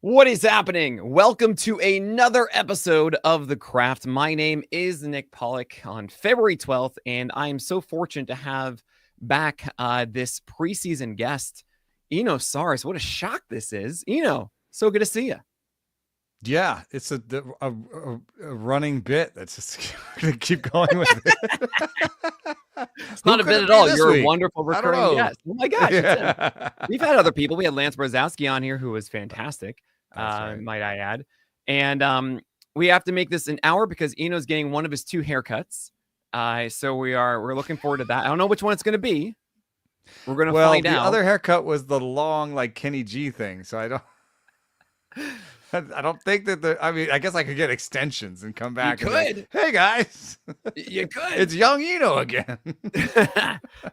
What is happening? Welcome to another episode of The Craft. My name is Nick Pollock on February 12th, and I'm so fortunate to have back this preseason guest, Eno Saris. What a shock this is. Eno, so good to see you. Yeah, it's a running bit that's just going to keep going with it. It's not a bit at all. You're a wonderful recurring guest. Oh my gosh. Yeah. We've had other people. We had Lance Brzezowski on here who was fantastic. Right. Might I add. And we have to make this an hour because Eno's getting one of his 2 haircuts. So we're looking forward to that. I don't know which one it's going to be. We're going to find out. The other haircut was the long, like Kenny G thing. So I don't think that I guess I could get extensions and come back. You could. Like, hey guys, you could. It's young Eno again.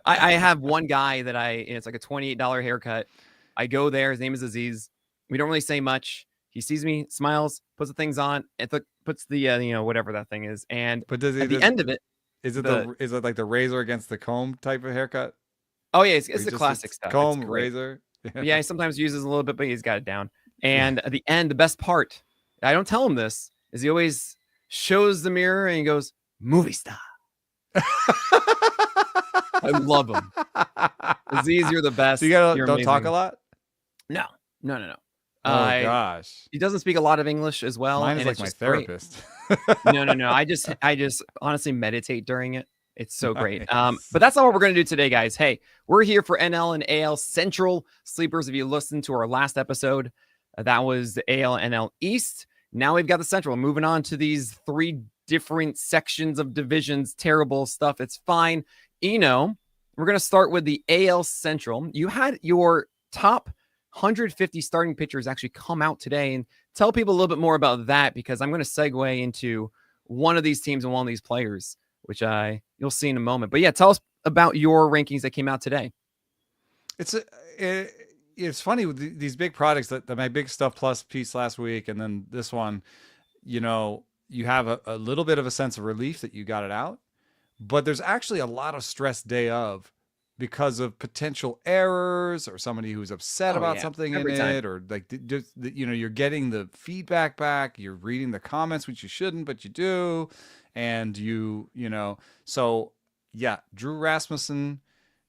I have one guy that it's like a $28 haircut. I go there. His name is Aziz. We don't really say much. He sees me, smiles, puts the things on, and puts the whatever that thing is. And at the end of it, is it like the razor against the comb type of haircut? Oh yeah, it's the classic stuff. Comb, razor. Yeah, he sometimes uses a little bit, but he's got it down. And at the end, the best part, I don't tell him this, is he always shows the mirror and he goes, "Movie star." I love him. Aziz, you're the best. So you don't talk a lot? No. Oh gosh. He doesn't speak a lot of English as well. Mine is like my therapist. No. I just honestly meditate during it. It's so great. But that's not what we're going to do today, guys. Hey, we're here for NL and AL Central sleepers. If you listened to our last episode, that was the AL NL East. Now we've got the Central. Moving on to these 3 different sections of divisions. Terrible stuff. It's fine. Eno, we're going to start with the AL Central. You had your top 150 starting pitchers actually come out today, and tell people a little bit more about that, because I'm going to segue into one of these teams and one of these players, which you'll see in a moment. But yeah, tell us about your rankings that came out today. It's funny with these big products that my Big Stuff Plus piece last week, and then this one, you have a little bit of a sense of relief that you got it out, but there's actually a lot of stress day of, because of potential errors or somebody who's upset about something every time. It, or like, you're getting the feedback back, you're reading the comments, which you shouldn't, but you do. And so yeah, Drew Rasmussen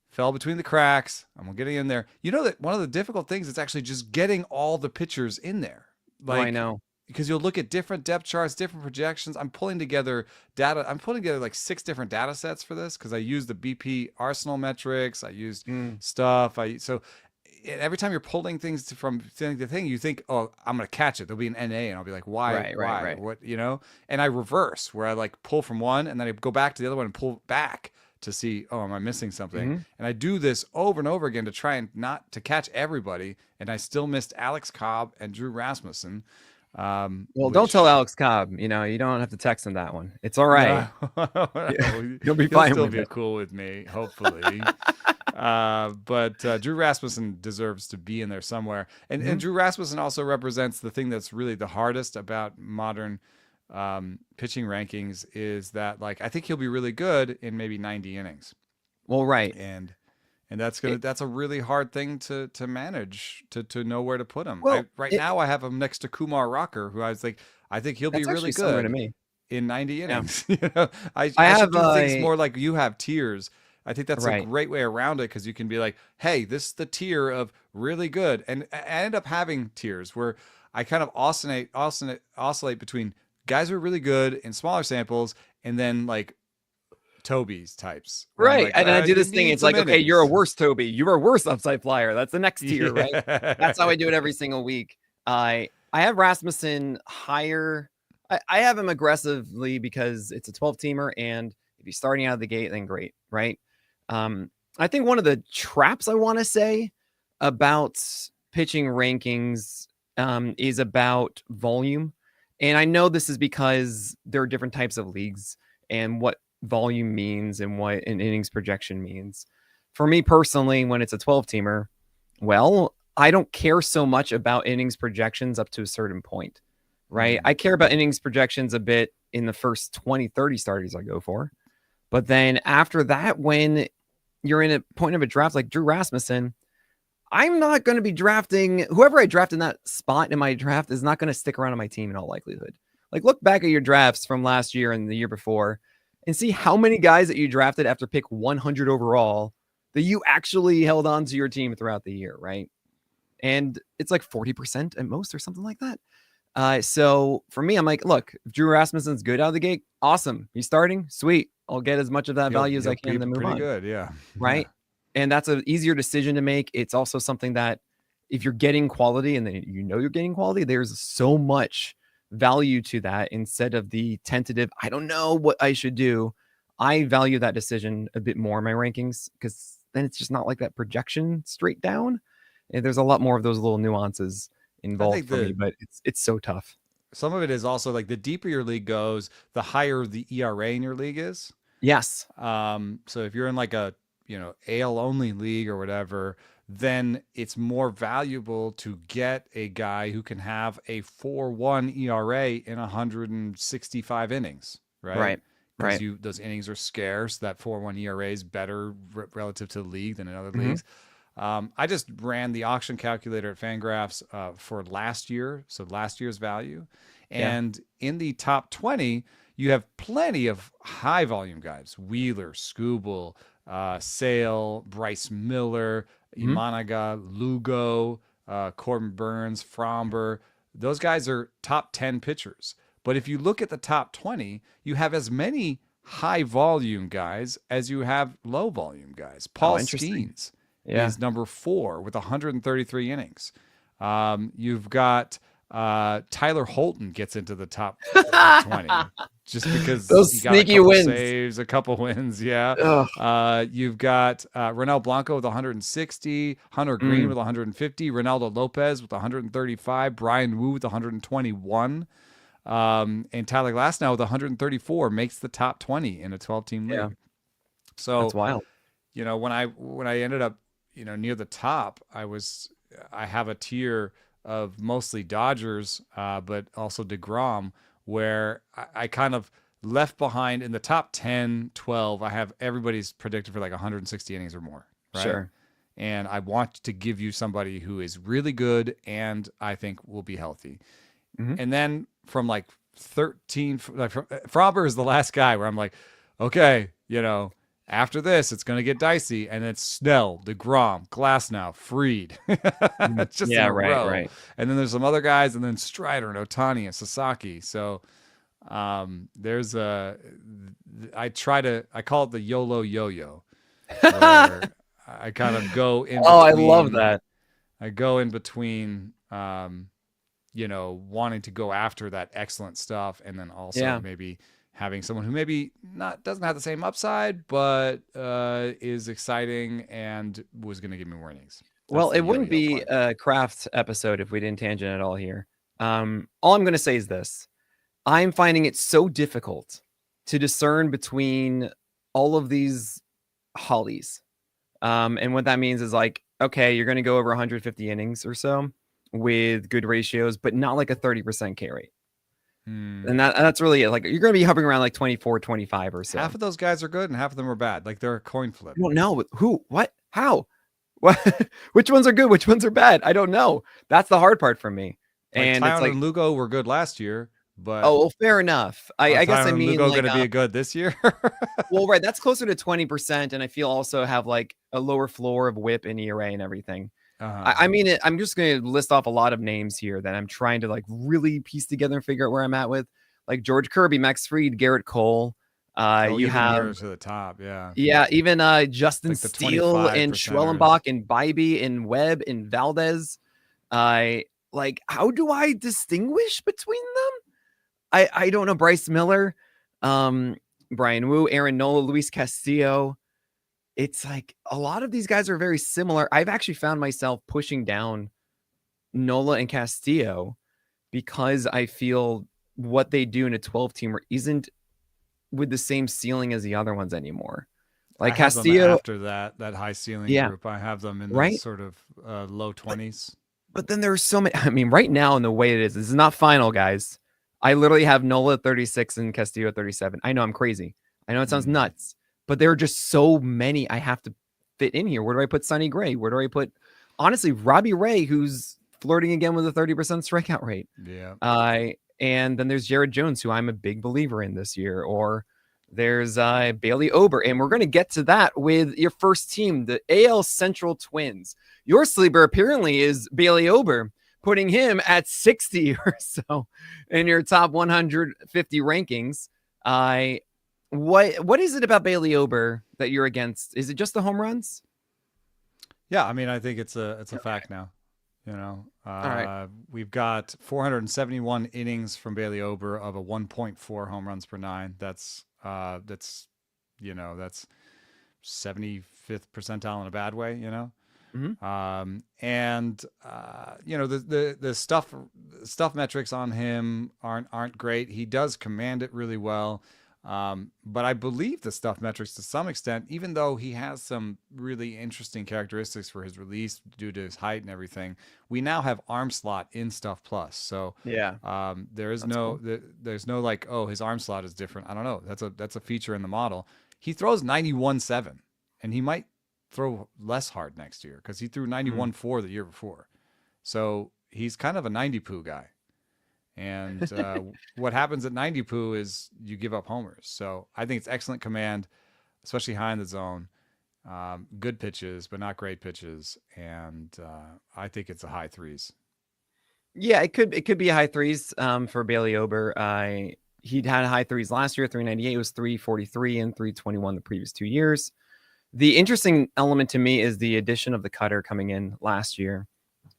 fell between the cracks. I'm getting in there. You know that one of the difficult things is actually just getting all the pitchers in there. I know. Because you'll look at different depth charts, different projections. I'm putting together like 6 different data sets for this, because I use the BP Arsenal metrics. I used stuff. So every time you're pulling things from thing to thing, you think, oh, I'm going to catch it. There'll be an NA, and I'll be like, why? Right. What, And I reverse, where I like pull from one, and then I go back to the other one and pull back to see, oh, am I missing something? Mm-hmm. And I do this over and over again to try and not to catch everybody. And I still missed Alex Cobb and Drew Rasmussen. Don't tell Alex Cobb. You don't have to text him that one. It's all right. You'll be fine. He'll still be cool with me, hopefully. But Drew Rasmussen deserves to be in there somewhere. And Drew Rasmussen also represents the thing that's really the hardest about modern pitching rankings, is that, like, I think he'll be really good in maybe 90 innings. Well, right. And that's a really hard thing to manage, to know where to put him. Well, now I have him next to Kumar Rocker, who I was like, I think he'll be really good to me. in 90 innings. Yeah. I should do things more like you have tiers. I think that's a great way around it, because you can be like, hey, this is the tier of really good. And I end up having tiers where I kind of oscillate between guys who are really good in smaller samples, and then like Toby's types. Right. Like, and I do this thing. It's like, okay, you're a worse Toby. You're a worse upside flyer. That's the next tier, right? That's how I do it every single week. I have Rasmussen higher. I have him aggressively because it's a 12-teamer. And if he's starting out of the gate, then great. Right. I think one of the traps I want to say about pitching rankings is about volume. And I know this is because there are different types of leagues and what volume means and what an innings projection means. For me personally, when it's a 12-teamer, well, I don't care so much about innings projections up to a certain point, right? I care about innings projections a bit in the first 20, 30 starters I go for. But then after that, when you're in a point of a draft like Drew Rasmussen, I'm not going to be drafting whoever I draft in that spot in my draft is not going to stick around on my team in all likelihood. Like, look back at your drafts from last year and the year before and see how many guys that you drafted after pick 100 overall that you actually held on to your team throughout the year, right? And it's like 40% at most or something like that. So for me, I'm like, look, if Drew Rasmussen's good out of the gate, awesome. He's starting, sweet. I'll get as much of that value as I can and then move pretty on. Good, yeah. Right. And that's an easier decision to make. It's also something that if you're getting quality and then you know you're getting quality, there's so much value to that instead of the tentative, I don't know what I should do. I value that decision a bit more in my rankings because then it's just not like that projection straight down. And there's a lot more of those little nuances involved for me, but it's so tough. Some of it is also like the deeper your league goes, the higher the ERA in your league is. Yes. So if you're in like a, AL only league or whatever, then it's more valuable to get a guy who can have a 4.1 ERA in 165 innings, right? Right. Because those innings are scarce. That 4.1 ERA is better relative to the league than in other leagues. I just ran the auction calculator at Fangraphs for last year, so last year's value. And in the top 20, you have plenty of high volume guys: Wheeler, Skubal, Sale, Bryce Miller, Imanaga, Lugo, Corbin Burns, Fromber. Those guys are top 10 pitchers. But if you look at the top 20, you have as many high volume guys as you have low volume guys. Paul Skeens is number 4 with 133 innings. You've got Tyler Holton gets into the top 20 just because those he got sneaky a couple wins. saves, a couple wins. You've got Ronel Blanco with 160, Hunter Green with 150, Ronaldo Lopez with 135, Brian Wu with 121. And Tyler Glasnow with 134 makes the top 20 in a 12-team league. So that's wild. When I ended up, near the top, I have a tier of mostly Dodgers, but also DeGrom, where I kind of left behind in the top 10, 12. I have everybody's predicted for like 160 innings or more. Right? Sure. And I want to give you somebody who is really good and I think will be healthy. And then from like 13, Fromber is the last guy where I'm like, okay, after this, it's going to get dicey. And it's Snell, DeGrom, Glasnow, Fried. Just in a row. Right. And then there's some other guys, and then Strider and Ohtani and Sasaki. So there's I call it the YOLO yo-yo. Where I kind of go in between. Oh, I love that. I go in between, wanting to go after that excellent stuff. And then also maybe having someone who maybe doesn't have the same upside, but is exciting and was going to give me warnings. Well, it wouldn't be a craft episode if we didn't tangent at all here. All I'm going to say is this. I'm finding it so difficult to discern between all of these hollies. And what that means is like, okay, you're going to go over 150 innings or so with good ratios, but not like a 30% K rate. And that's really it. Like you're going to be hovering around like 24, 25 or so. Half of those guys are good and half of them are bad. Like they're a coin flip. I don't know who, what, how, what, which ones are good, which ones are bad. I don't know. That's the hard part for me. Like and Tyron it's like, and Lugo were good last year, but well, fair enough. I guess I mean Lugo like, going to be good this year. Well, right, that's closer to 20%, and I feel also have like a lower floor of WHIP and ERA and everything. I mean, I'm just going to list off a lot of names here that I'm trying to like really piece together and figure out where I'm at with, like George Kirby, Max Fried, Garrett Cole. You have to the top, even Justin like Steele and Schwellenbach and Bybee and Webb and Valdez. Like, how do I distinguish between them? I don't know. Bryce Miller, Brian Wu, Aaron Nola, Luis Castillo. It's like a lot of these guys are very similar. I've actually found myself pushing down Nola and Castillo because I feel what they do in a 12-teamer isn't with the same ceiling as the other ones anymore. Like Castillo after that high ceiling group, I have them in the sort of low 20s. But then there's so many. I mean, right now in the way it is, this is not final, guys. I literally have Nola at 36 and Castillo at 37. I know I'm crazy. I know it sounds nuts, but there are just so many I have to fit in here. Where do I put Sonny Gray? Where do I put honestly, Robbie Ray, who's flirting again with a 30% strikeout rate. Yeah. And then there's Jared Jones, who I'm a big believer in this year. Or there's Bailey Ober. And we're going to get to that with your first team, the AL Central Twins. Your sleeper apparently is Bailey Ober, putting him at 60 or so in your top 150 rankings. What is it about Bailey Ober that you're against? Is it just the home runs? Yeah, I mean, I think it's a fact now. You know, All right. We've got 471 innings from Bailey Ober of a 1.4 home runs per nine. That's 75th percentile in a bad way. You know, the stuff metrics on him aren't great. He does command it really well. But I believe the stuff metrics to some extent, even though he has some really interesting characteristics for his release due to his height and everything, we now have arm slot in Stuff Plus. So there's no like, oh, his arm slot is different. I don't know. That's a feature in the model. He throws 91.7, and he might throw less hard next year because he threw 91.4 the year before. So he's kind of a 90 poo guy. And what happens at 90 poo is you give up homers. So I think it's excellent command, especially high in the zone. Good pitches, but not great pitches. And I think it's a high threes. Yeah, it could be a high threes for Bailey Ober. He'd had high threes last year, 398. It was 343 and 321 the previous 2 years. The interesting element to me is the addition of the cutter coming in last year.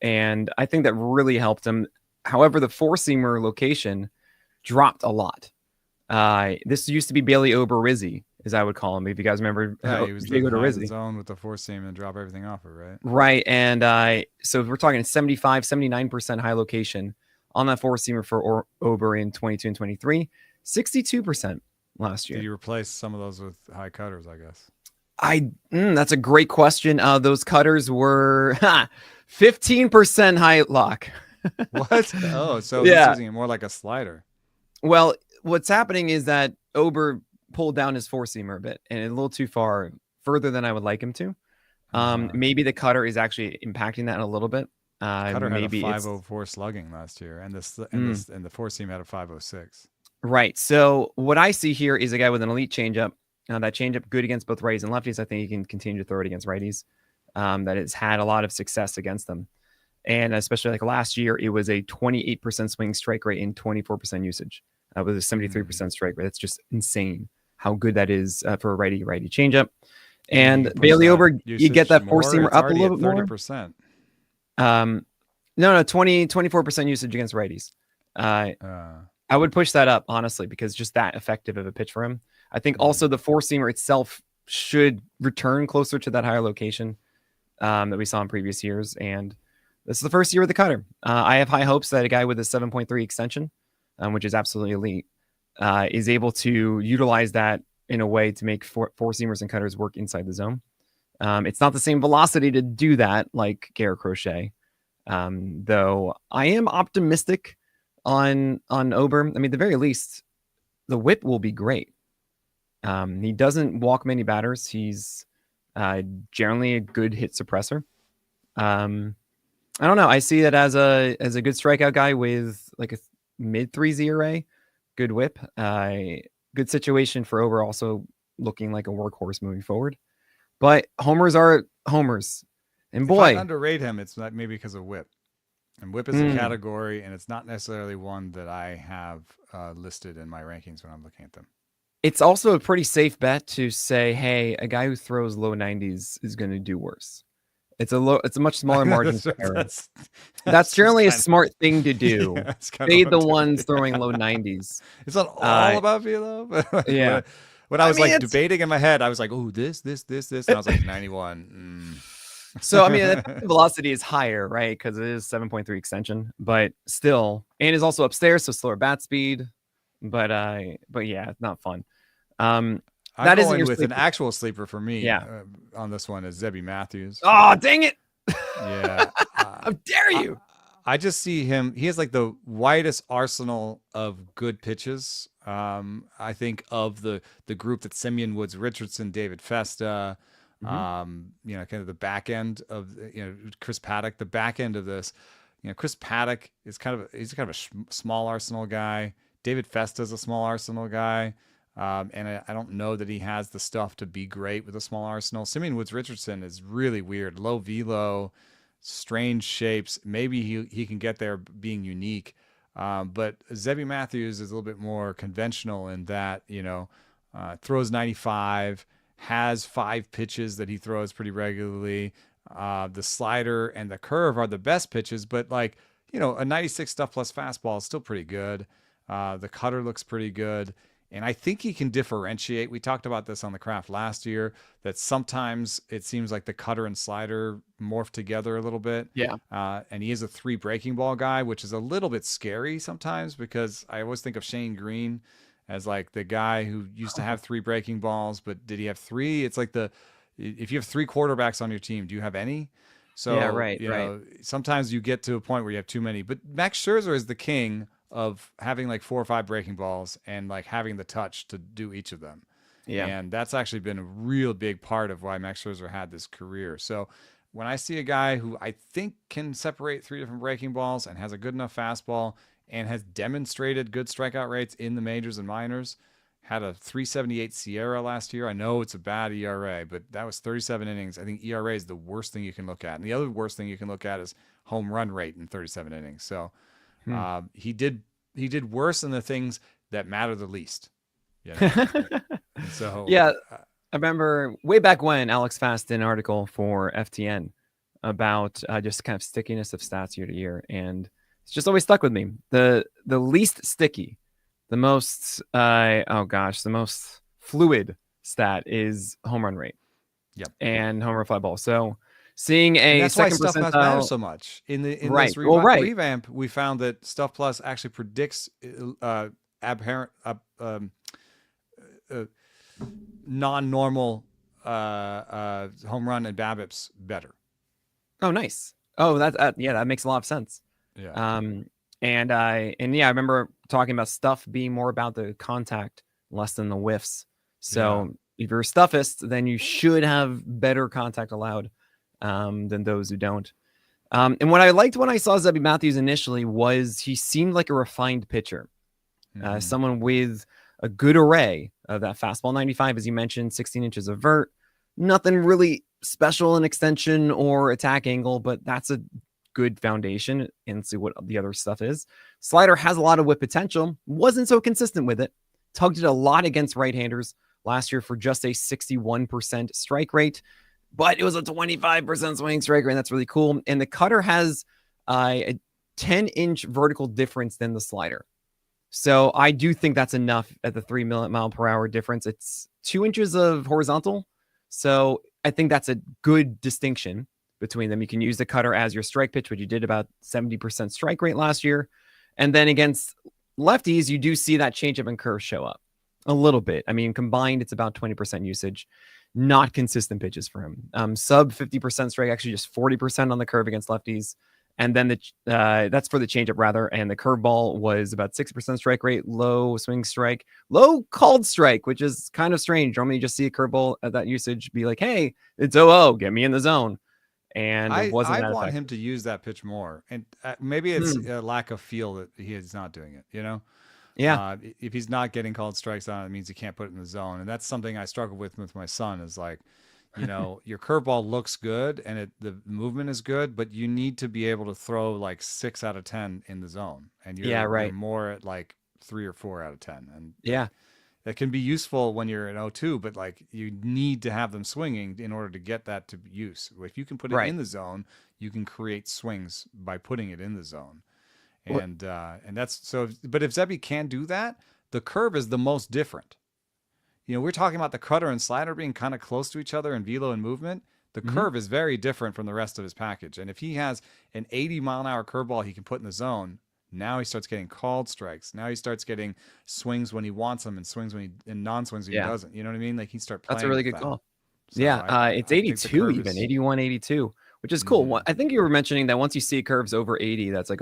And I think that really helped him. However, the four-seamer location dropped a lot. This used to be Bailey Ober Rizzi, as I would call him. If you guys remember, he was the zone with the four-seam and drop everything off it, right? Right, and so we're talking 75, 79% high location on that four-seamer for Ober in 22 and 23, 62% last year. Did you replace some of those with high cutters, I guess? That's a great question. Those cutters were 15% high lock. What? Oh, so he's using it more like a slider. Well, what's happening is that Ober pulled down his four-seamer a bit and a little too further than I would like him to. Maybe the cutter is actually impacting that a little bit. Cutter maybe had a 504 slugging last year, and the four-seam had a 506. Right. So what I see here is a guy with an elite changeup. That changeup good against both righties and lefties. I think he can continue to throw it against righties. That has had a lot of success against them. And especially like last year, it was a 28% swing strike rate and 24% usage with a 73% strike rate. That's just insane how good that is for a righty changeup. And Bailey Ober, you get that four-seamer up a little bit 30%. more. No, 24% usage against righties. I would push that up, honestly, because just that effective of a pitch for him. I think also the four-seamer itself should return closer to that higher location that we saw in previous years. And this is the first year with the cutter. I have high hopes that a guy with a 7.3 extension, which is absolutely elite, is able to utilize that in a way to make four-seamers and cutters work inside the zone. It's not the same velocity to do that like Garrett Crochet, though I am optimistic on Ober. I mean, at the very least, the whip will be great. He doesn't walk many batters. He's generally a good hit suppressor. I don't know. I see that as a good strikeout guy with like a mid 3 ERA, good whip, good situation for Ober, also looking like a workhorse moving forward. But homers are homers, and boy, if I underrate him, it's maybe because of whip. And whip is a category, and it's not necessarily one that I have listed in my rankings when I'm looking at them. It's also a pretty safe bet to say, hey, a guy who throws low 90s is going to do worse. It's a much smaller margin for error. That's generally a smart thing to do. Yeah, fade the ones throwing low 90s. It's not all about velo. Yeah. When I was debating in my head, I was like, oh, this. And I was like 91. So, I mean, the velocity is higher, right? Because it is 7.3 extension, but still, and is also upstairs, so slower bat speed. But yeah, it's not fun. That is with sleeper. An actual sleeper for me. Yeah. On this one is Zebby Matthews. Oh, dang it! Yeah. How dare you? I just see him. He has like the widest arsenal of good pitches. I think of the group that Simeon Woods Richardson, David Festa, You know, kind of the back end of, you know, Chris Paddock, the back end of this, you know, Chris Paddock is he's kind of a small arsenal guy. David Festa's a small arsenal guy. And I don't know that he has the stuff to be great with a small arsenal. Simeon Woods Richardson is really weird, low velo, strange shapes. Maybe he can get there being unique. But Zebby Matthews is a little bit more conventional in that, you know, throws 95, has 5 pitches that he throws pretty regularly. The slider and the curve are the best pitches, but like, you know, a 96 stuff plus fastball is still pretty good. The cutter looks pretty good. And I think he can differentiate. We talked about this on the craft last year, that sometimes it seems like the cutter and slider morph together a little bit. Yeah. And he is a 3 breaking ball guy, which is a little bit scary sometimes, because I always think of Shane Green as like the guy who used to have 3 breaking balls, but did he have 3? It's like if you have 3 quarterbacks on your team, do you have any? So, yeah, right, you know, sometimes you get to a point where you have too many. But Max Scherzer is the king of having like 4 or 5 breaking balls and like having the touch to do each of them. Yeah. And that's actually been a real big part of why Max Scherzer had this career. So when I see a guy who I think can separate 3 different breaking balls and has a good enough fastball and has demonstrated good strikeout rates in the majors and minors, had a 3.78 Sierra last year. I know it's a bad ERA, but that was 37 innings. I think ERA is the worst thing you can look at. And the other worst thing you can look at is home run rate in 37 innings. So he did worse in the things that matter the least. You know? So yeah, I remember way back when Alex Fast did an article for FTN about just kind of stickiness of stats year to year, and it's just always stuck with me. The least sticky, the most the most fluid stat is home run rate. Yep. And home run fly ball. So seeing a that's second why Stuff Plus matters so much. In this revamp, we found that Stuff Plus actually predicts non-normal home run and BABIPs better. Oh, nice. Oh, that makes a lot of sense. Yeah. I remember talking about stuff being more about the contact, less than the whiffs. So if you're a stuffist, then you should have better contact allowed than those who don't. And what I liked when I saw Zebby Matthews initially was he seemed like a refined pitcher, someone with a good array of that fastball 95, as you mentioned, 16 inches of vert, nothing really special in extension or attack angle, but that's a good foundation and see what the other stuff is. Slider has a lot of whip potential, wasn't so consistent with it, tugged it a lot against right-handers last year for just a 61% strike rate, but it was a 25% swing strike rate. That's really cool. And the cutter has a 10-inch vertical difference than the slider. So I do think that's enough at the 3 mile per hour difference. It's 2 inches of horizontal. So I think that's a good distinction between them. You can use the cutter as your strike pitch, which you did about 70% strike rate last year. And then against lefties, you do see that changeup and curve show up a little bit. I mean, combined, it's about 20% usage. Not consistent pitches for him. Sub 50% strike, actually just 40% on the curve against lefties. And then that's for the changeup rather. And the curveball was about 6% strike rate, low swing strike, low called strike, which is kind of strange. Normally you just see a curveball at that usage be like, hey, it's 0-0, get me in the zone. And it wasn't that want effective. him to use that pitch more. And maybe it's a lack of feel that he is not doing it, you know? Yeah. If he's not getting called strikes on, it means he can't put it in the zone. And that's something I struggle with my son is like, you know, your curveball looks good and the movement is good, but you need to be able to throw like 6 out of 10 in the zone. And you're more at like 3 or 4 out of 10. And that can be useful when you're at 0-2, but like you need to have them swinging in order to get that to use. If you can put it in the zone, you can create swings by putting it in the zone. And that's so, but if Zebby can do that, the curve is the most different. You know, we're talking about the cutter and slider being kind of close to each other in velo and movement. The curve is very different from the rest of his package. And if he has an 80-mile-an-hour curveball he can put in the zone, now he starts getting called strikes. Now he starts getting swings when he wants them and swings and non-swings when he doesn't. You know what I mean? Like he starts playing. That's a really good call. So it's I 82 even, 81, 82, which is cool. I think you were mentioning that once you see curves over 80, that's like,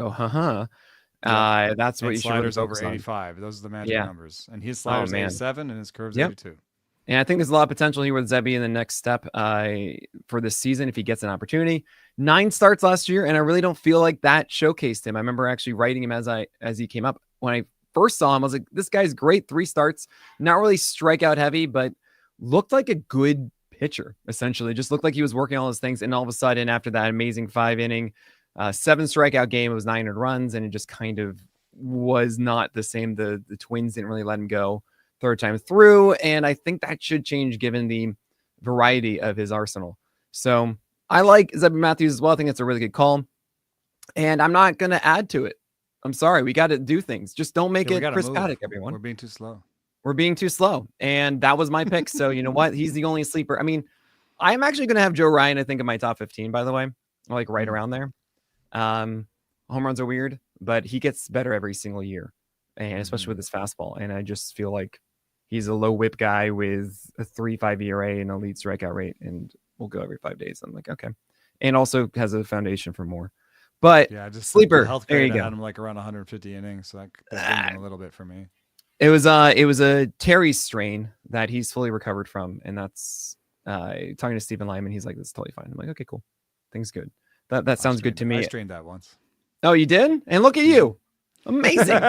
that's what you should sliders really over 85. Those are the magic numbers. And his sliders 87 and his curves 82. And I think there's a lot of potential here with Zebby in the next step for this season if he gets an opportunity. 9 starts last year, and I really don't feel like that showcased him. I remember actually writing him as he came up. When I first saw him, I was like, this guy's great. 3 starts, not really strikeout heavy, but looked like a good pitcher, essentially. Just looked like he was working all his things. And all of a sudden, after that amazing 5-inning, 7 strikeout game, it was 900 runs, and it just kind of was not the same. The Twins didn't really let him go third time through, and I think that should change given the variety of his arsenal. So I like Zebby Matthews as well. I think it's a really good call, and I'm not going to add to it. I'm sorry. We got to do things. Just don't make it Chris Paddock, everyone. We're being too slow. We're being too slow, and that was my pick. So you know what? He's the only sleeper. I mean, I'm actually going to have Joe Ryan, I think, in my top 15, by the way. Like right around there. Home runs are weird, but he gets better every single year, and especially with his fastball. And I just feel like he's a low whip guy with a 3.5 ERA and a lead strikeout rate, and we'll go every 5 days. I'm like, okay. And also has a foundation for more. But yeah, just sleeper. There you go. Had him like around 150 innings, so that dinged him a little bit for me. It was a Terry strain that he's fully recovered from, and that's talking to Stephen Lyman. He's like, "This is totally fine." I'm like, "Okay, cool, thing's good." That sounds good to me. I strained that once. Oh, you did? And look at you, amazing.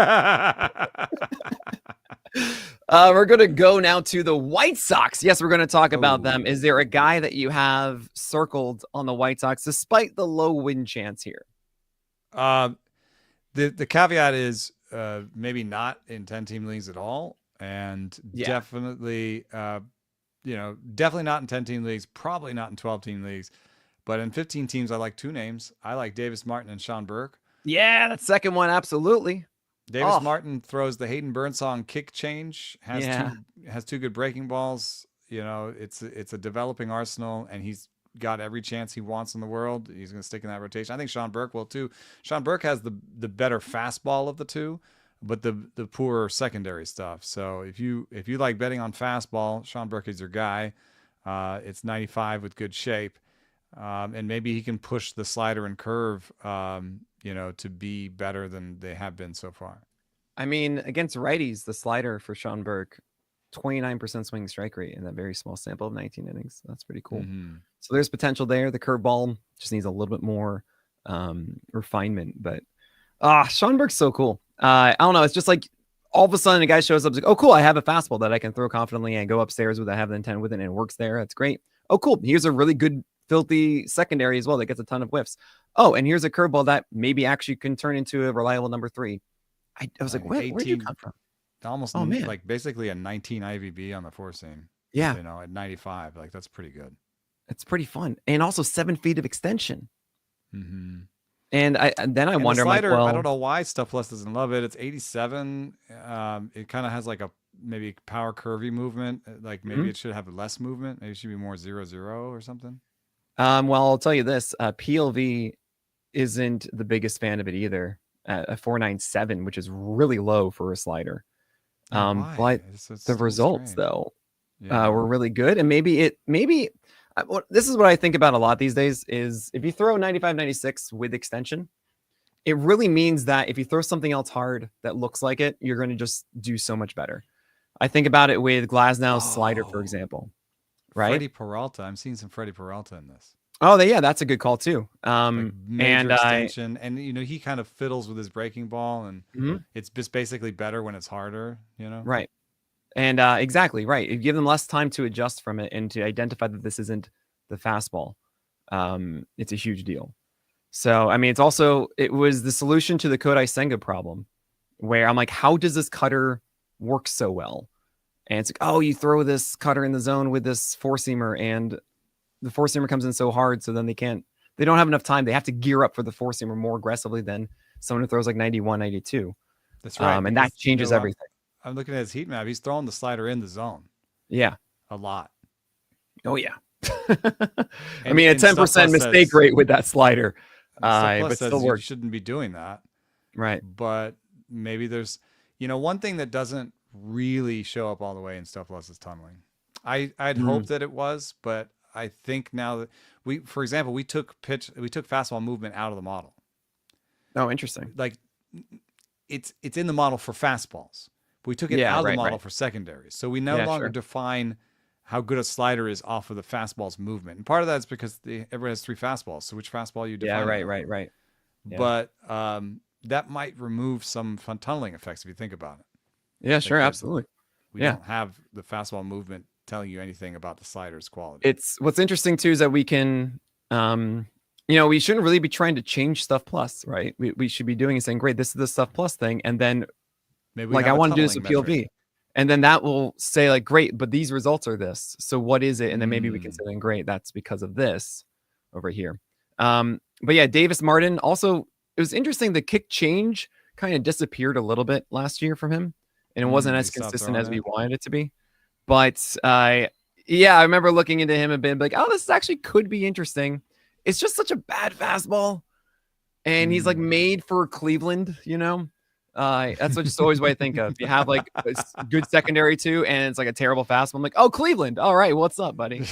We're going to go now to the White Sox. Yes, we're going to talk about them. Is there a guy that you have circled on the White Sox, despite the low win chance here? The caveat is maybe not in 10-team leagues at all, and definitely, definitely not in 10-team leagues. Probably not in 12-team leagues, but in 15 teams, I like 2 names. I like Davis Martin and Sean Burke. Yeah, that second one, absolutely. Davis Martin throws the Hayden Burnsong kick change. Has 2 good breaking balls. You know, it's a developing arsenal, and he's got every chance he wants in the world. He's going to stick in that rotation. I think Sean Burke will too. Sean Burke has the better fastball of the 2, but the poorer secondary stuff. So if you like betting on fastball, Sean Burke is your guy. It's 95 with good shape, and maybe he can push the slider and curve, to be better than they have been so far. I mean, against righties, the slider for Sean Burke, 29% swing strike rate in that very small sample of 19 innings. That's pretty cool. Mm-hmm. So there's potential there. The curveball just needs a little bit more refinement. But Sean Burke's so cool. I don't know. It's just like all of a sudden a guy shows up like, oh, cool. I have a fastball that I can throw confidently and go upstairs with. I have the intent with it and it works there. That's great. Oh, cool. Here's a really good, filthy secondary as well that gets a ton of whiffs. Oh, and here's a curveball that maybe actually can turn into a reliable number 3. I was like, where did you come from? Almost like basically a 19 IVB on the 4-seam. Yeah. At 95. Like, that's pretty good. It's pretty fun. And also 7 feet of extension. Mm-hmm. And I wonder, the slider, like, well, I don't know why Stuff Plus doesn't love it. It's 87. It kind of has like a maybe power curvy movement. Like maybe it should have less movement. Maybe it should be more 0-0 or something. Well, I'll tell you this. PLV isn't the biggest fan of it either. A 497, which is really low for a slider. But the results, though, were really good. And maybe this is what I think about a lot these days is if you throw 95, 96 with extension, it really means that if you throw something else hard that looks like it, you're going to just do so much better. I think about it with Glasnow's slider, for example. Right? Freddie Peralta. I'm seeing some Freddie Peralta in this. Oh, that's a good call too. Like major extension, and he kind of fiddles with his breaking ball, and it's just basically better when it's harder. Right, and exactly right. You give them less time to adjust from it and to identify that this isn't the fastball. It's a huge deal. So I mean, it was the solution to the Kodai Senga problem, where I'm like, how does this cutter work so well? And it's like, oh, you throw this cutter in the zone with this 4-seamer, and the 4-seamer comes in so hard, so then they don't have enough time. They have to gear up for the 4-seamer more aggressively than someone who throws like 91, 92. That's right. And that changes everything. I'm looking at his heat map. He's throwing the slider in the zone. Yeah. A lot. Oh, yeah. I mean, a 10% mistake rate with that slider. But still works. You shouldn't be doing that. Right. But maybe there's, one thing that doesn't really show up all the way in Stuff Plus is tunneling. I'd hoped that it was, but I think now that for example, we took fastball movement out of the model. Oh, interesting. Like it's in the model for fastballs. We took it out of the model for secondaries. So we no longer define how good a slider is off of the fastball's movement. And part of that is because everyone has 3 fastballs. So which fastball you define? Yeah, right. Yeah. But that might remove some fun tunneling effects if you think about it. Yeah, sure, absolutely. We don't have the fastball movement telling you anything about the slider's quality. It's what's interesting too is that we can, we shouldn't really be trying to change Stuff Plus, right? We should be doing is saying, great, this is the Stuff Plus thing, and then maybe I want to do this with PLV, and then that will say like, great, but these results are this. So what is it? And then maybe we can say, then great, that's because of this over here. But yeah, Davis Martin also. It was interesting. The kick change kind of disappeared a little bit last year from him, and it wasn't as consistent as we wanted it to be. But I remember looking into him and being like, oh, this actually could be interesting. It's just such a bad fastball, and he's like made for Cleveland, That's just always what I think of. You have like a good secondary too, and it's like a terrible fastball. I'm like, oh, Cleveland. All right, what's up, buddy?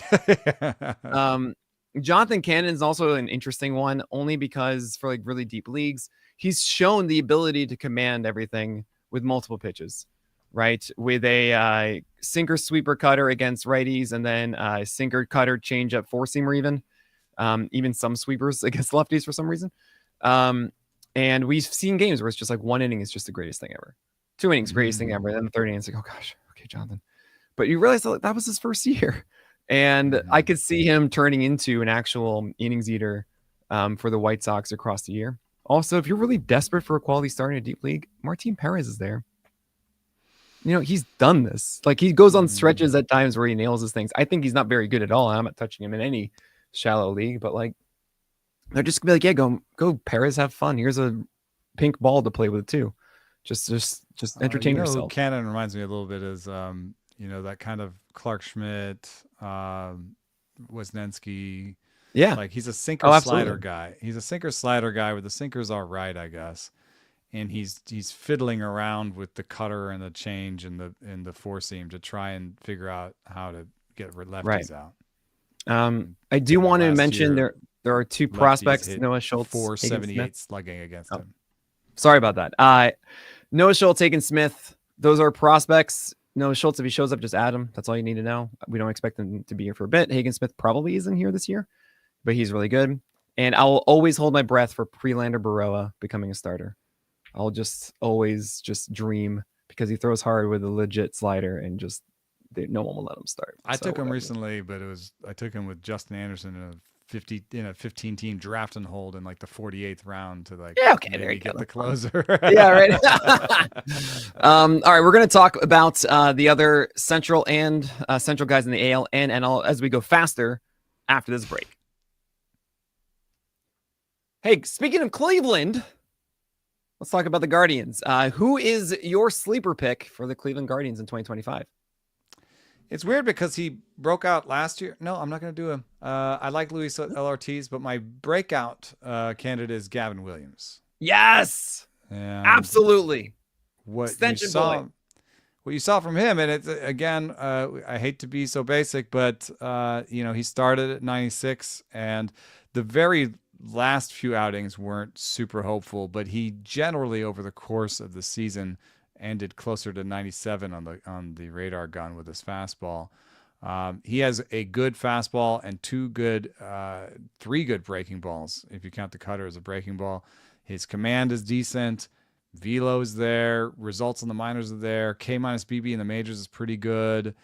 Jonathan Cannon is also an interesting one, only because for like really deep leagues, he's shown the ability to command everything with multiple pitches, right? With a sinker, sweeper, cutter against righties, and then sinker, cutter, changeup, four seamer, even some sweepers against lefties for some reason. And we've seen games where it's just like 1 inning is just the greatest thing ever, 2 innings, greatest thing ever. And then the 3rd inning, it's like, oh gosh, okay, Jonathan. But you realize that was his first year. And I could see him turning into an actual innings eater for the White Sox across the year. Also, if you're really desperate for a quality start in a deep league, Martin Perez is there. He's done this. Like, he goes on stretches at times where he nails his things. I think he's not very good at all. I'm not touching him in any shallow league, but like, they're just gonna be like, yeah, go Perez, have fun. Here's a pink ball to play with too. Just entertain yourself. Cannon reminds me a little bit is that kind of Clark Schmidt, Wisniewski. Yeah. Like, he's a sinker slider guy. He's a sinker slider guy where the sinkers are right, I guess. And he's fiddling around with the cutter and the change and the four seam to try and figure out how to get lefties out. I do want to mention there are 2 prospects, Noah Schultz, 478 slugging against him. Sorry about that. Noah Schultz, Hagen Smith, those are prospects. Noah Schultz, if he shows up, just add him. That's all you need to know. We don't expect him to be here for a bit. Hagen Smith probably isn't here this year, but he's really good. And I will always hold my breath for Prelander Baroa becoming a starter. I'll just always dream, because he throws hard with a legit slider, and no one will let him start. I took him recently, but I took him with Justin Anderson in a 15-team draft and hold in like the 48th round to like there you get the closer. Yeah, right. All right, we're going to talk about the other central guys in the AL and NL as we go faster after this break. Hey, speaking of Cleveland, let's talk about the Guardians. Who is your sleeper pick for the Cleveland Guardians in 2025? It's weird because he broke out last year. No, I'm not going to do him. I like Luis L. Ortiz, but my breakout candidate is Gavin Williams. Yes, absolutely. What you saw from him, and it's again, I hate to be so basic, but he started at 96, and the very last few outings weren't super hopeful, but he generally over the course of the season ended closer to 97 on the radar gun with his fastball. He has a good fastball and 3 good breaking balls, if you count the cutter as a breaking ball. His command is decent. Velo's there. Results in the minors are there. K-minus BB in the majors is pretty good.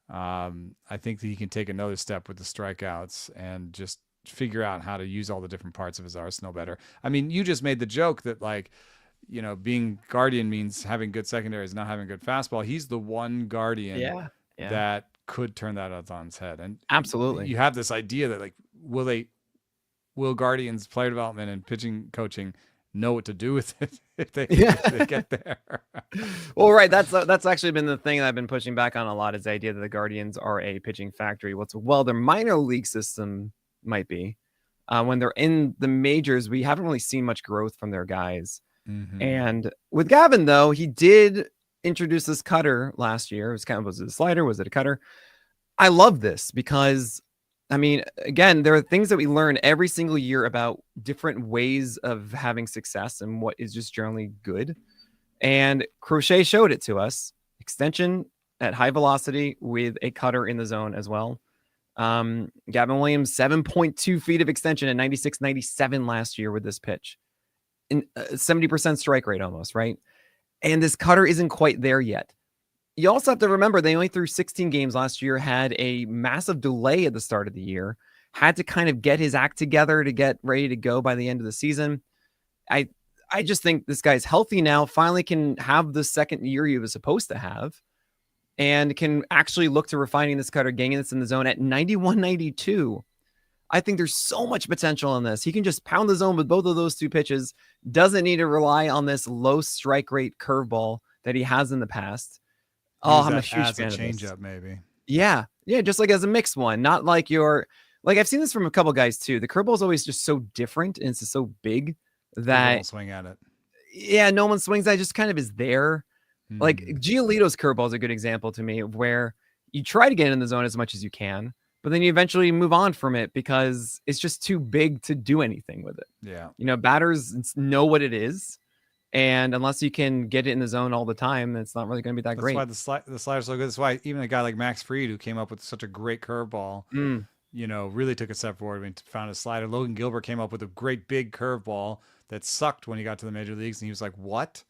I think that he can take another step with the strikeouts and just figure out how to use all the different parts of his arsenal better. I mean, you just made the joke that being Guardian means having good secondaries, not having good fastball. He's the one Guardian that could turn that on its head. And absolutely, you have this idea that will Guardians player development and pitching coaching know what to do with it if they get there? Well, right. That's actually been the thing that I've been pushing back on a lot, is the idea that the Guardians are a pitching factory. Their minor league system might be. When they're in the majors, we haven't really seen much growth from their guys. Mm-hmm. And with Gavin, though, he did introduce this cutter last year. Was it a slider? Was it a cutter? I love this because, I mean, again, there are things that we learn every single year about different ways of having success and what is just generally good. And Crochet showed it to us. Extension at high velocity with a cutter in the zone as well. Gavin Williams, 7.2 feet of extension at 96-97 last year with this pitch. In 70% strike rate almost, right? And this cutter isn't quite there yet. You also have to remember they only threw 16 games last year, had a massive delay at the start of the year, had to kind of get his act together to get ready to go by the end of the season. I just think this guy's healthy now, finally can have the second year he was supposed to have, and can actually look to refining this cutter, getting this in the zone at 91-92. I think there's so much potential in this. He can just pound the zone with both of those two pitches, doesn't need to rely on this low strike rate curveball that he has in the past. Oh, I'm a huge fan of this. Changeup, maybe. Yeah, just like as a mixed one, not like I've seen this from a couple guys too. The curveball is always just so different and it's so big that don't swing at it. Yeah, no one swings. That just kind of is there. Like Giolito's curveball is a good example to me of where you try to get in the zone as much as you can, but then you eventually move on from it because it's just too big to do anything with it. Yeah. Batters know what it is. And unless you can get it in the zone all the time, it's not really going to be that great. That's why the slider's so good. That's why even a guy like Max Fried, who came up with such a great curveball, really took a step forward when he found his slider. Logan Gilbert came up with a great big curveball that sucked when he got to the major leagues, and he was like, what?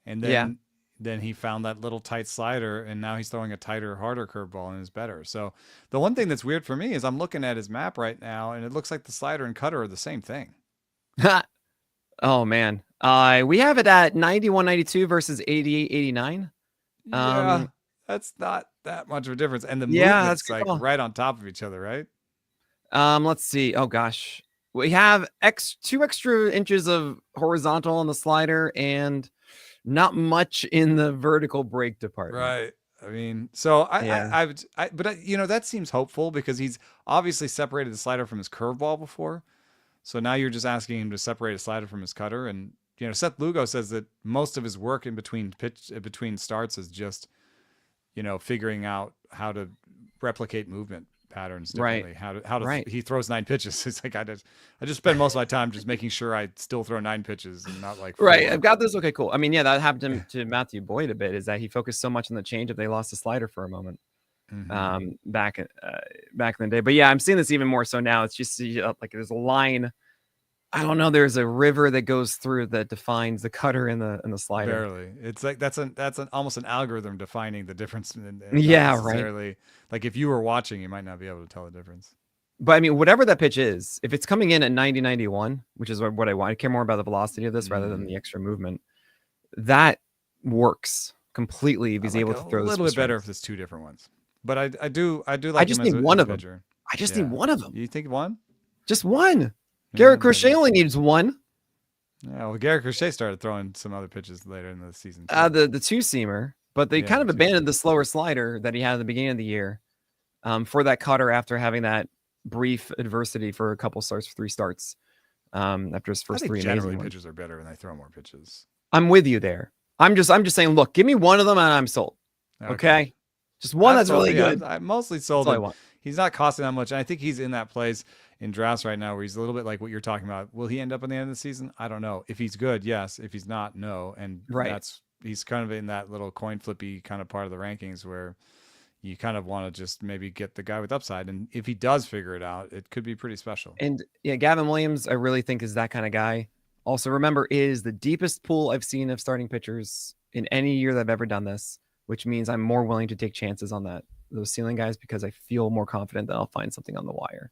And then he found that little tight slider, and now he's throwing a tighter, harder curveball and is better. So the one thing that's weird for me is I'm looking at his map right now, and it looks like the slider and cutter are the same thing. Oh, man. We have it at 91-92 versus 88-89. Yeah, that's not that much of a difference. And the movement's like right on top of each other, right? Let's see. Oh, gosh. We have 2 extra inches of horizontal on the slider and not much in the vertical break department. Right. I mean, so that seems hopeful because he's obviously separated the slider from his curveball before. So now you're just asking him to separate a slider from his cutter. And, Seth Lugo says that most of his work in between starts is just, figuring out how to replicate movement patterns differently. Right. He throws 9 pitches. It's like I just spend most of my time just making sure I still throw 9 pitches and not like 4. Right. I've got this. Okay, cool. I mean, that happened to Matthew Boyd a bit, is that he focused so much on the changeup they lost the slider for a moment. Back in the day. But I'm seeing this even more so now. It's just like there's a line. I don't know. There's a river that goes through that defines the cutter and the slider. Barely. It's like that's almost an algorithm defining the difference. Right. Like if you were watching, you might not be able to tell the difference. But I mean, whatever that pitch is, if it's coming in at 90-91, which is what I want, I care more about the velocity of this rather than the extra movement. That works completely if he's able to throw a this little bit better if it's 2 different ones. But I do like. I just need one of them. I just need one of them. You think one? Just one. Garrett Crochet only needs one. Yeah, well, Garrett Crochet started throwing some other pitches later in the season. The 2-seamer, but they kind of abandoned the slower slider that he had at the beginning of the year for that cutter after having that brief adversity for a couple starts, 3 starts after his first 3 generally amazing pitchers are better when they throw more pitches. I'm with you there. I'm just saying, look, give me one of them and I'm sold. Okay? Just one that's really good. I'm mostly sold. That's all I want. He's not costing that much. And I think he's in that place in drafts right now where he's a little bit like what you're talking about. Will he end up in the end of the season? I don't know. If he's good, yes. If he's not, no. And he's kind of in that little coin flippy kind of part of the rankings where you kind of want to just maybe get the guy with upside. And if he does figure it out, it could be pretty special. And Gavin Williams, I really think is that kind of guy. Also, remember, is the deepest pool I've seen of starting pitchers in any year that I've ever done this, which means I'm more willing to take chances on those ceiling guys because I feel more confident that I'll find something on the wire.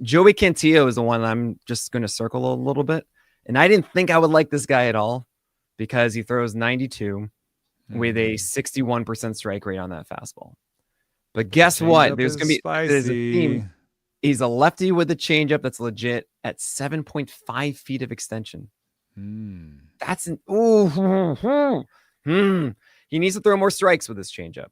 Joey Cantillo is the one I'm just going to circle a little bit. And I didn't think I would like this guy at all because he throws 92 with a 61% strike rate on that fastball. But guess what? There's going to be there's a theme. He's a lefty with a changeup that's legit at 7.5 feet of extension. That's he needs to throw more strikes with this changeup.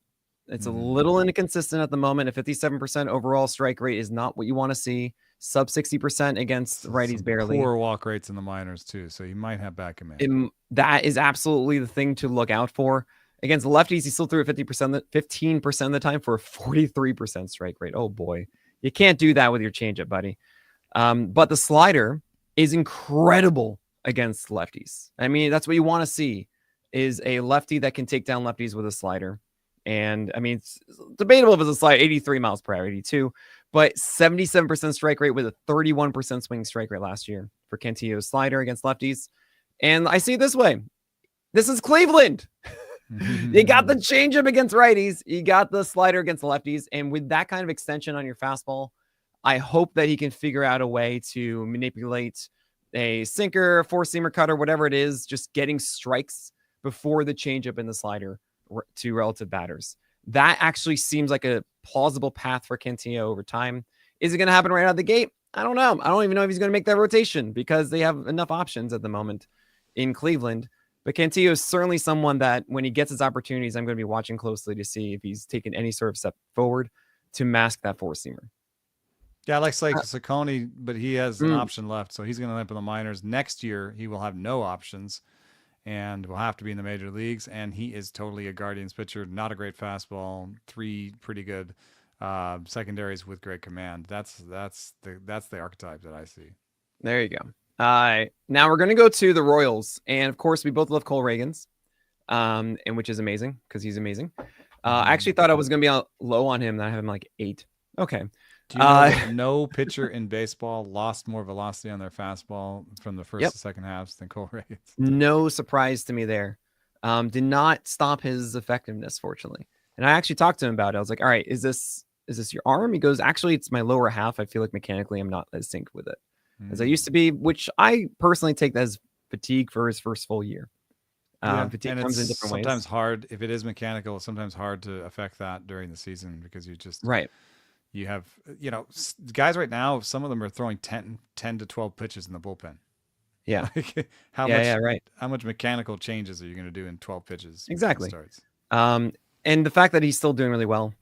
It's a little inconsistent at the moment. A 57% overall strike rate is not what you want to see. Sub 60% against righties barely. Poor walk rates in the minors too, so you might have back command. That is absolutely the thing to look out for. Against the lefties, he still threw it 15% of the time for a 43% strike rate. Oh boy, you can't do that with your changeup, buddy. But the slider is incredible against lefties. I mean, that's what you want to see, is a lefty that can take down lefties with a slider. And I mean, it's debatable if it's a slide, 83 miles per hour, 82, but 77% strike rate with a 31% swing strike rate last year for Cantillo's slider against lefties. And I see it this way. This is Cleveland. You got the changeup against righties. You got the slider against the lefties. And with that kind of extension on your fastball, I hope that he can figure out a way to manipulate a sinker, a four-seamer cutter, whatever it is, just getting strikes before the changeup and the slider to relative batters. That actually seems like a plausible path for Cantillo over time. Is it going to happen right out of the gate? I don't know. I don't even know if he's going to make that rotation because they have enough options at the moment in Cleveland. But Cantillo is certainly someone that when he gets his opportunities, I'm going to be watching closely to see if he's taken any sort of step forward to mask that four-seamer. Yeah, I like Saccone, but he has an option left, so he's going to end up in the minors. Next year, he will have no options and will have to be in the major leagues, and he is totally a Guardians pitcher. Not a great fastball, 3 pretty good secondaries with great command. That's the archetype that I see. There you go. Now we're going to go to the Royals, and of course, we both love Cole Reagans, and which is amazing because he's amazing. I actually thought I was going to be low on him, and I have him like 8. Okay. Do you know that no pitcher in baseball lost more velocity on their fastball from the first to second halves than Cole Reagans? No surprise to me there. Did not stop his effectiveness, fortunately. And I actually talked to him about it. I was like, all right, is this your arm? He goes, actually, it's my lower half. I feel like mechanically I'm not as synced with it as I used to be, which I personally take as fatigue for his first full year. Fatigue comes in different ways. Sometimes hard, if it is mechanical, it's sometimes hard to affect that during the season because you just... Right. You have, guys right now, some of them are throwing 10 to 12 pitches in the bullpen. Yeah. How much mechanical changes are you going to do in 12 pitches? Exactly. Starts? And the fact that he's still doing really well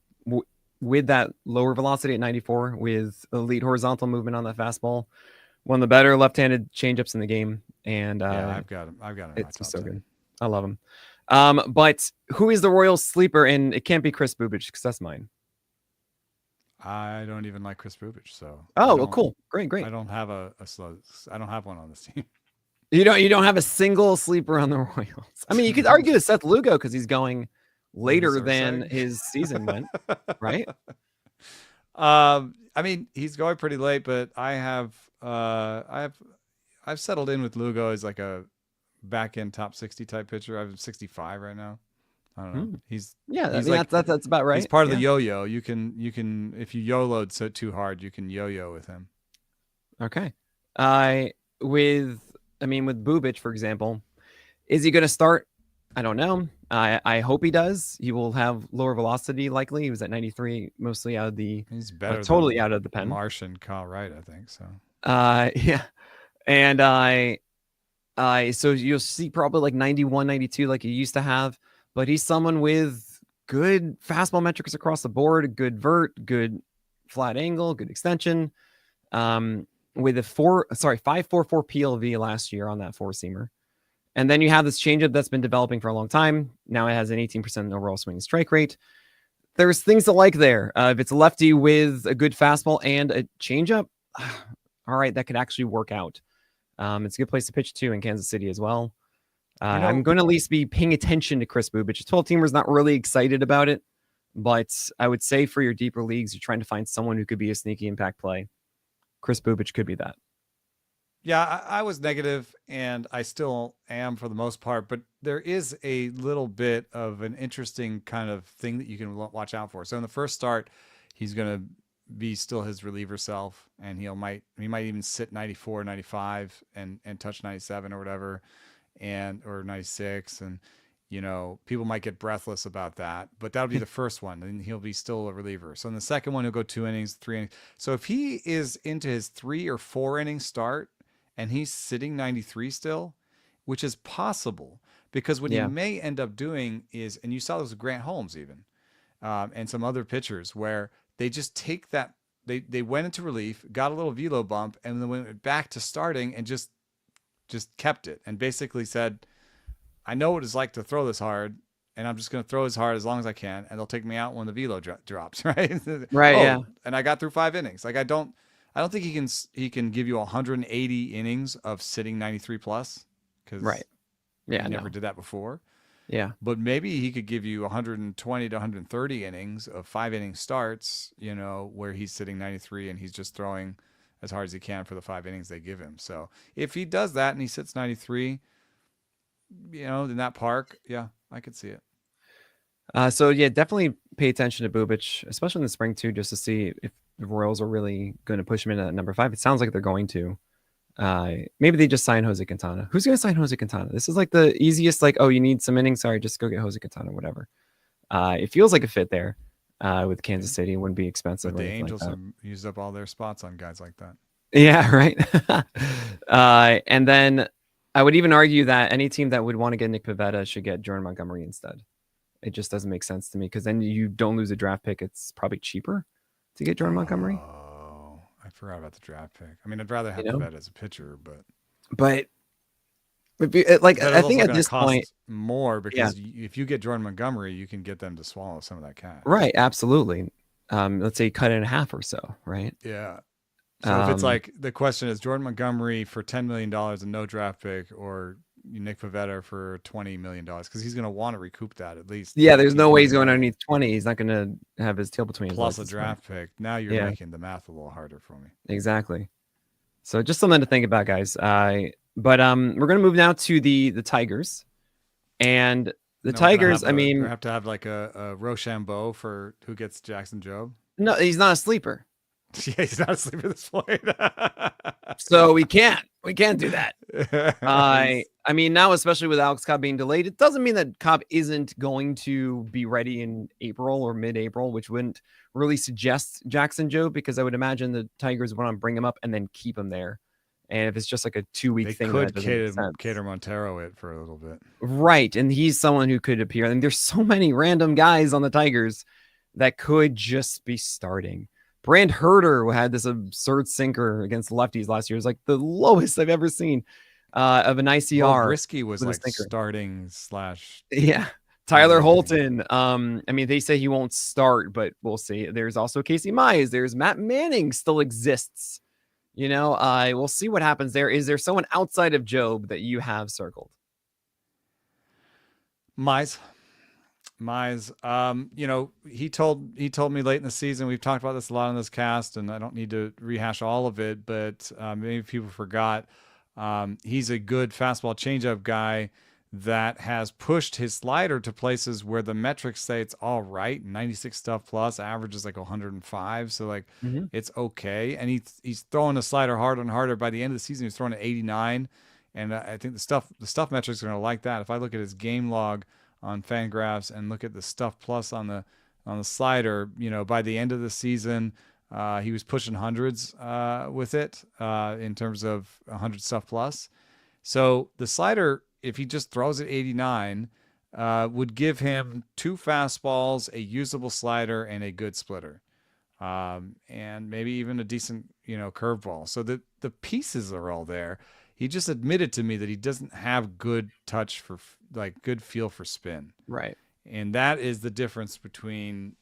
with that lower velocity at 94 with elite horizontal movement on that fastball, one of the better left-handed changeups in the game. And I've got him. It's so good. I love him. But who is the Royals sleeper? And it can't be Kris Bubic because that's mine. I don't even like Kris Bubic, so. Oh, well, cool, great. I don't have I don't have one on this team. You don't have a single sleeper on the Royals. I mean, you could argue with Seth Lugo because he's going later than his season went, right? I mean, he's going pretty late, but I've settled in with Lugo as like a back end top 60 type pitcher. I'm 65 right now. I don't know. He's that's about right. He's part of the yo-yo. You can if you YOLO'd too hard, you can yo-yo with him. Okay. With Bubic, for example, is he going to start? I don't know. I hope he does. He will have lower velocity likely. He was at 93, mostly out of the. He's better. Totally out of the pen. Marsh and Kyle Wright, I think so. Yeah, and so you'll see probably like 91, 92, like he used to have. But he's someone with good fastball metrics across the board, good vert, good flat angle, good extension. With a 5.44 PLV last year on that four-seamer. And then you have this changeup that's been developing for a long time. Now it has an 18% overall swing strike rate. There's things to like there. If it's a lefty with a good fastball and a changeup, all right, that could actually work out. It's a good place to pitch too in Kansas City as well. I'm going to at least be paying attention to Kris Bubic. 12-teamer's not really excited about it, but I would say for your deeper leagues, you're trying to find someone who could be a sneaky impact play. Kris Bubic could be that. Yeah, I was negative, and I still am for the most part, but there is a little bit of an interesting kind of thing that you can watch out for. So in the first start, he's going to be still his reliever self, and he might even sit 94, 95 and touch 97 or whatever, or 96, and people might get breathless about that, but that'll be the first one, and he'll be still a reliever. So in the second one, he'll go 2 innings, 3 innings. So if he is into his 3 or 4 inning start and he's sitting 93 still, which is possible, because what he may end up doing is, and you saw this with Grant Holmes even, and some other pitchers, where they just take that, they went into relief, got a little velo bump, and then went back to starting and just kept it, and basically said, I know what it's like to throw this hard, and I'm just going to throw as hard as long as I can, and they'll take me out when the velo drops, right? Right. Yeah. And I got through 5 innings. Like I don't think he can give you 180 innings of sitting 93 plus, because right. Yeah, he never did that before. Yeah. But maybe he could give you 120 to 130 innings of 5-inning starts, where he's sitting 93 and he's just throwing as hard as he can for the 5 innings they give him. So if he does that and he sits 93, in that park, yeah, I could see it. So yeah, definitely pay attention to Bubic, especially in the spring too, just to see if the Royals are really going to push him in at number 5. It sounds like they're going to. Maybe they just sign Jose Quintana. Who's going to sign Jose Quintana? This is like the easiest, like, oh, you need some innings. Sorry, just go get Jose Quintana, whatever. It feels like a fit there with Kansas City. It wouldn't be expensive. But the Angels have used up all their spots on guys like that. Yeah, right. And then I would even argue that any team that would want to get Nick Pivetta should get Jordan Montgomery instead. It just doesn't make sense to me because then you don't lose a draft pick. It's probably cheaper to get Jordan Montgomery. Oh, I forgot about the draft pick. I mean, I'd rather have Pivetta as a pitcher, but like I think at this point more because if you get Jordan Montgomery, you can get them to swallow some of that cash. Right, absolutely. Let's say cut it in half or so, right? Yeah. So if it's like the question is Jordan Montgomery for $10 million and no draft pick, or Nick Pivetta for $20 million, because he's going to want to recoup that at least. Yeah, there's no way he's going underneath 20. He's not going to have his tail between his legs. Plus a draft pick. Now you're making the math a little harder for me. Exactly. So just something to think about, guys. But we're going to move now to the Tigers, and the Tigers. We have to have like a Rochambeau for who gets Jackson Jobe. No, he's not a sleeper. Yeah, he's not asleep at this point. So we can't do that. I mean, now, especially with Alex Cobb being delayed, it doesn't mean that Cobb isn't going to be ready in April or mid-April, which wouldn't really suggest Jackson Jobe, because I would imagine the Tigers want to bring him up and then keep him there. And if it's just like a 2-week thing, they could cater Montero it for a little bit. Right. And he's someone who could appear. And there's so many random guys on the Tigers that could just be starting. Brand Herter had this absurd sinker against lefties last year. It was like the lowest I've ever seen of an ICR. Well, Brisky was like starting / Yeah. Tyler Holton. I mean, they say he won't start, but we'll see. There's also Casey Mize. There's Matt Manning still exists. We'll see what happens there. Is there someone outside of Jobe that you have circled? Mize, he told me late in the season, we've talked about this a lot on this cast, and I don't need to rehash all of it, but maybe people forgot. He's a good fastball changeup guy that has pushed his slider to places where the metrics say it's all right. 96 stuff plus, average is like 105. So like it's okay. And he's throwing the slider harder and harder. By the end of the season, he's throwing at 89. And I think the stuff metrics are going to like that. If I look at his game log on Fangraphs and look at the stuff plus on the slider, by the end of the season, he was pushing hundreds with it in terms of 100 stuff plus. So the slider, if he just throws at 89, would give him 2 fastballs, a usable slider, and a good splitter, and maybe even a decent curveball. So the pieces are all there. He just admitted to me that he doesn't have good touch for good feel for spin. Right. And that is the difference between,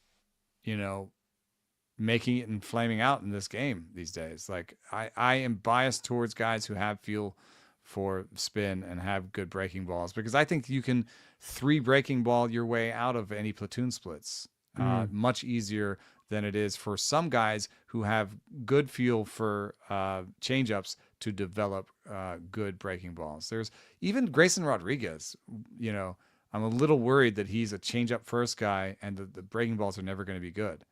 making it and flaming out in this game these days. Like I am biased towards guys who have feel for spin and have good breaking balls, because I think you can 3 breaking ball your way out of any platoon splits much easier than it is for some guys who have good feel for changeups to develop good breaking balls. There's even Grayson Rodriguez, I'm a little worried that he's a changeup first guy and the breaking balls are never going to be good.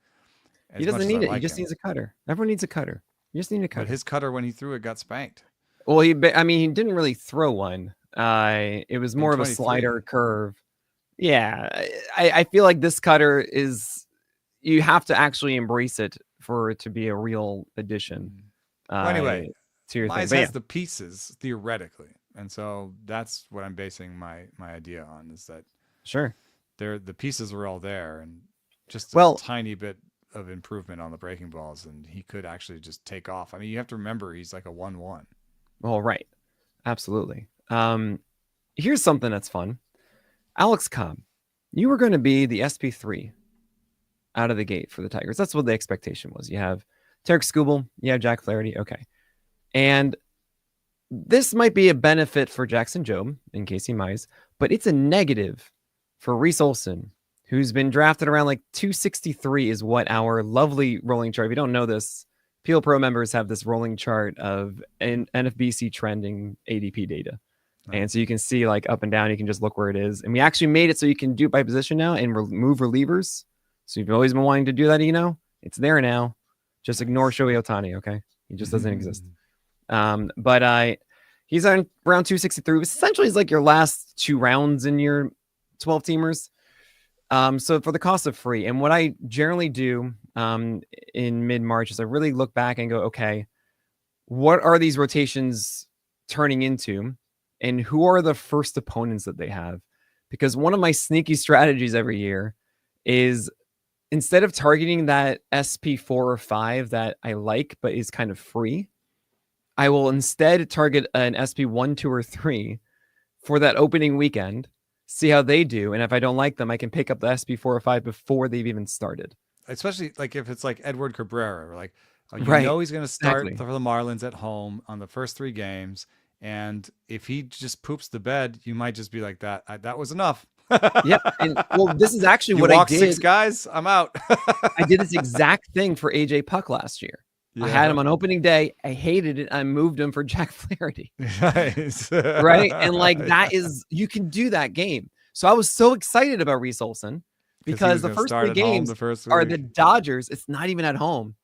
He doesn't need it. He just needs a cutter. Everyone needs a cutter. You just need a cutter. But his cutter, when he threw it, got spanked. Well, he didn't really throw one. It was more of a slider curve. Yeah. I feel like this cutter you have to actually embrace it for it to be a real addition. Well, anyway, to your Mize thing. has the pieces theoretically. And so that's what I'm basing my idea on, is that sure, the pieces are all there, and just a tiny bit of improvement on the breaking balls, and he could actually just take off. I mean, you have to remember he's like a 1-1. Well, right. Absolutely. Here's something that's fun. Alex Cobb, you were going to be the SP3 out of the gate for the Tigers. That's what the expectation was. You have Tarek Skubal, you have Jack Flaherty. Okay. And this might be a benefit for Jackson Jobe and Casey Mize, but it's a negative for Reese Olson, who's been drafted around like 263 is what our lovely rolling chart. If you don't know this, PL Pro members have this rolling chart of NFBC trending ADP data. And so you can see like up and down, you can just look where it is. And we actually made it so you can do it by position now and remove relievers. So you've always been wanting to do that, it's there now. Just ignore Shohei Ohtani, okay? He just doesn't exist. But he's on round 263, which essentially is like your last 2 rounds in your 12 teamers. So for the cost of free, and what I generally do in mid-March is I really look back and go, okay, what are these rotations turning into? And who are the first opponents that they have? Because one of my sneaky strategies every year is instead of targeting that SP4 or 5 that I like, but is kind of free, I will instead target an SP1, 2, or 3 for that opening weekend, see how they do. And if I don't like them, I can pick up the SP4 or 5 before they've even started. Especially like if it's like Edward Cabrera, like right. He's going to start for the Marlins at home on the first 3 games. And if he just poops the bed, you might just be like, that was enough. Yep. And well, this is actually what I did. 6 guys, I'm out. I did this exact thing for AJ Puck last year. Yeah. I had him on opening day. I hated it. I moved him for Jack Flaherty. Nice. Right. And like that is, you can do that game. So I was so excited about Reese Olson because the first 3 games are the Dodgers. It's not even at home.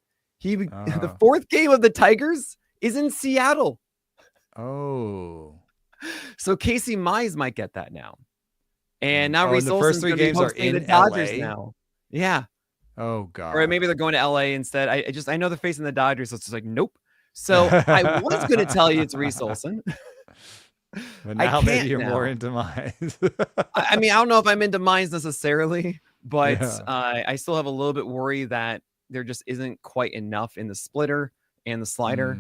The 4th game of the Tigers is in Seattle. Oh. So Casey Mize might get that now. And now Reese the Olson's first 3 games are in the Dodgers LA now. Yeah. Oh God. Or maybe they're going to LA instead. I know they're facing the Dodgers, so it's just like, nope. So I was going to tell you it's Reese Olson. But now maybe you're more into Mize. I mean, I don't know if I'm into Mize necessarily, but I still have a little bit worry that there just isn't quite enough in the splitter and the slider.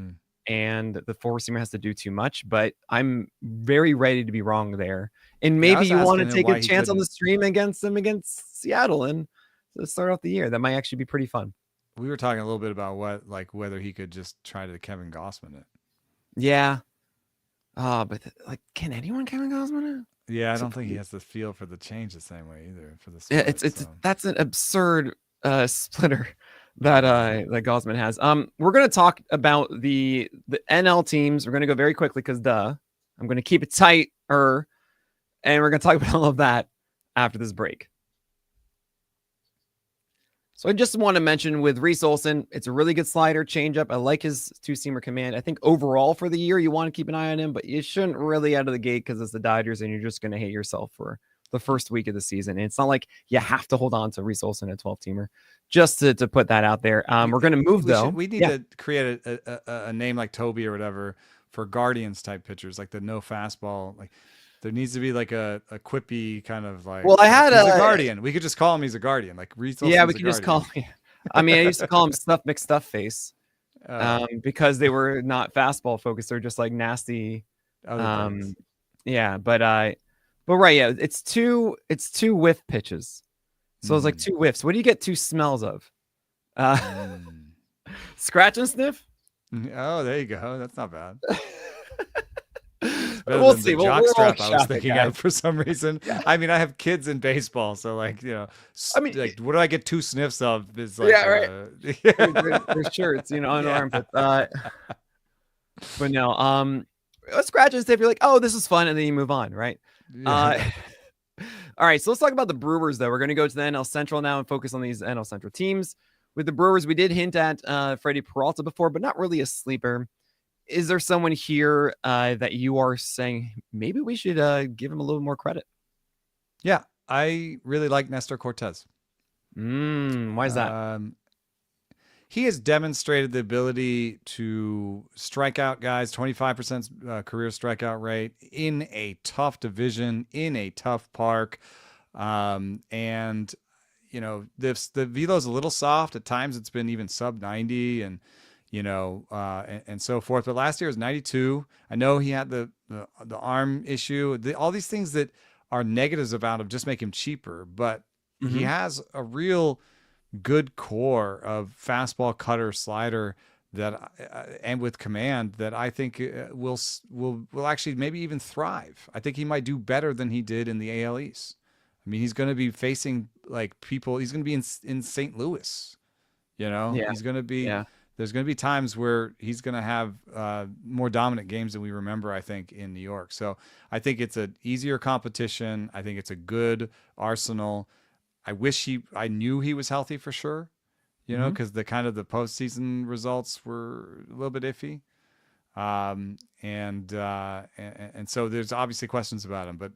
And the 4-seamer has to do too much, but I'm very ready to be wrong there. And maybe you want to take a chance on the stream against Seattle and start off the year. That might actually be pretty fun. We were talking a little bit about whether he could just try to Kevin Gausman it. Yeah. But can anyone Kevin Gausman it? Yeah, I don't think he has the feel for the change the same way either for the split, that's an absurd splitter that Gausman has. We're gonna talk about the NL teams. We're gonna go very quickly because I'm gonna keep it tight, and we're gonna talk about all of that after this break. So I just want to mention with Reese Olson, it's a really good slider changeup. I like his 2-seamer command. I think overall for the year, you want to keep an eye on him, but you shouldn't really out of the gate because it's the Dodgers and you're just going to hate yourself for the first week of the season. And it's not like you have to hold on to Reese Olson at 12-teamer. Just to put that out there. We're going to move though. We need to create a name like Toby or whatever for Guardians type pitchers, like the no fastball. Like there needs to be like a quippy kind of like. Well, I had he's a Guardian. We could just call him. He's a Guardian. Like Reese Olson's we could just call him. I mean, I used to call him Stuff McStuff Face because they were not fastball focused. They're just like nasty. Yeah, but right, yeah, it's two whiff pitches. So it's like 2 whiffs. What do you get 2 smells of? Scratch and sniff? Oh, there you go. That's not bad. We'll see. Jockstrap I was thinking of for some reason. Yeah. I mean, I have kids in baseball, so like, I mean, like, what do I get 2 sniffs of? Is like, their shirts, unarmed. But no, let's scratch and sniff. You're like, oh, this is fun, and then you move on, right? Yeah. All right, so let's talk about the Brewers, though. We're going to go to the NL Central now and focus on these NL Central teams. With the Brewers, we did hint at Freddie Peralta before, but not really a sleeper. Is there someone here that you are saying maybe we should give him a little more credit? Yeah, I really like Nestor Cortes. Why is that? He has demonstrated the ability to strike out guys, 25% career strikeout rate in a tough division, in a tough park. And, the velo's a little soft. At times it's been even sub 90 and so forth. But last year was 92. I know he had the arm issue, all these things that are negatives about him just make him cheaper. But he has a real good core of fastball, cutter, slider that, and with command that I think will actually maybe even thrive. I think he might do better than he did in the AL East. I mean, he's going to be facing like people. He's going to be in St. Louis. You know, Yeah. he's going to be. Yeah. There's going to be times where he's going to have more dominant games than we remember, I think, in New York. So I think it's an easier competition. I think it's a good arsenal. I knew he was healthy for sure, you know, because the postseason results were a little bit iffy. And so there's obviously questions about him, but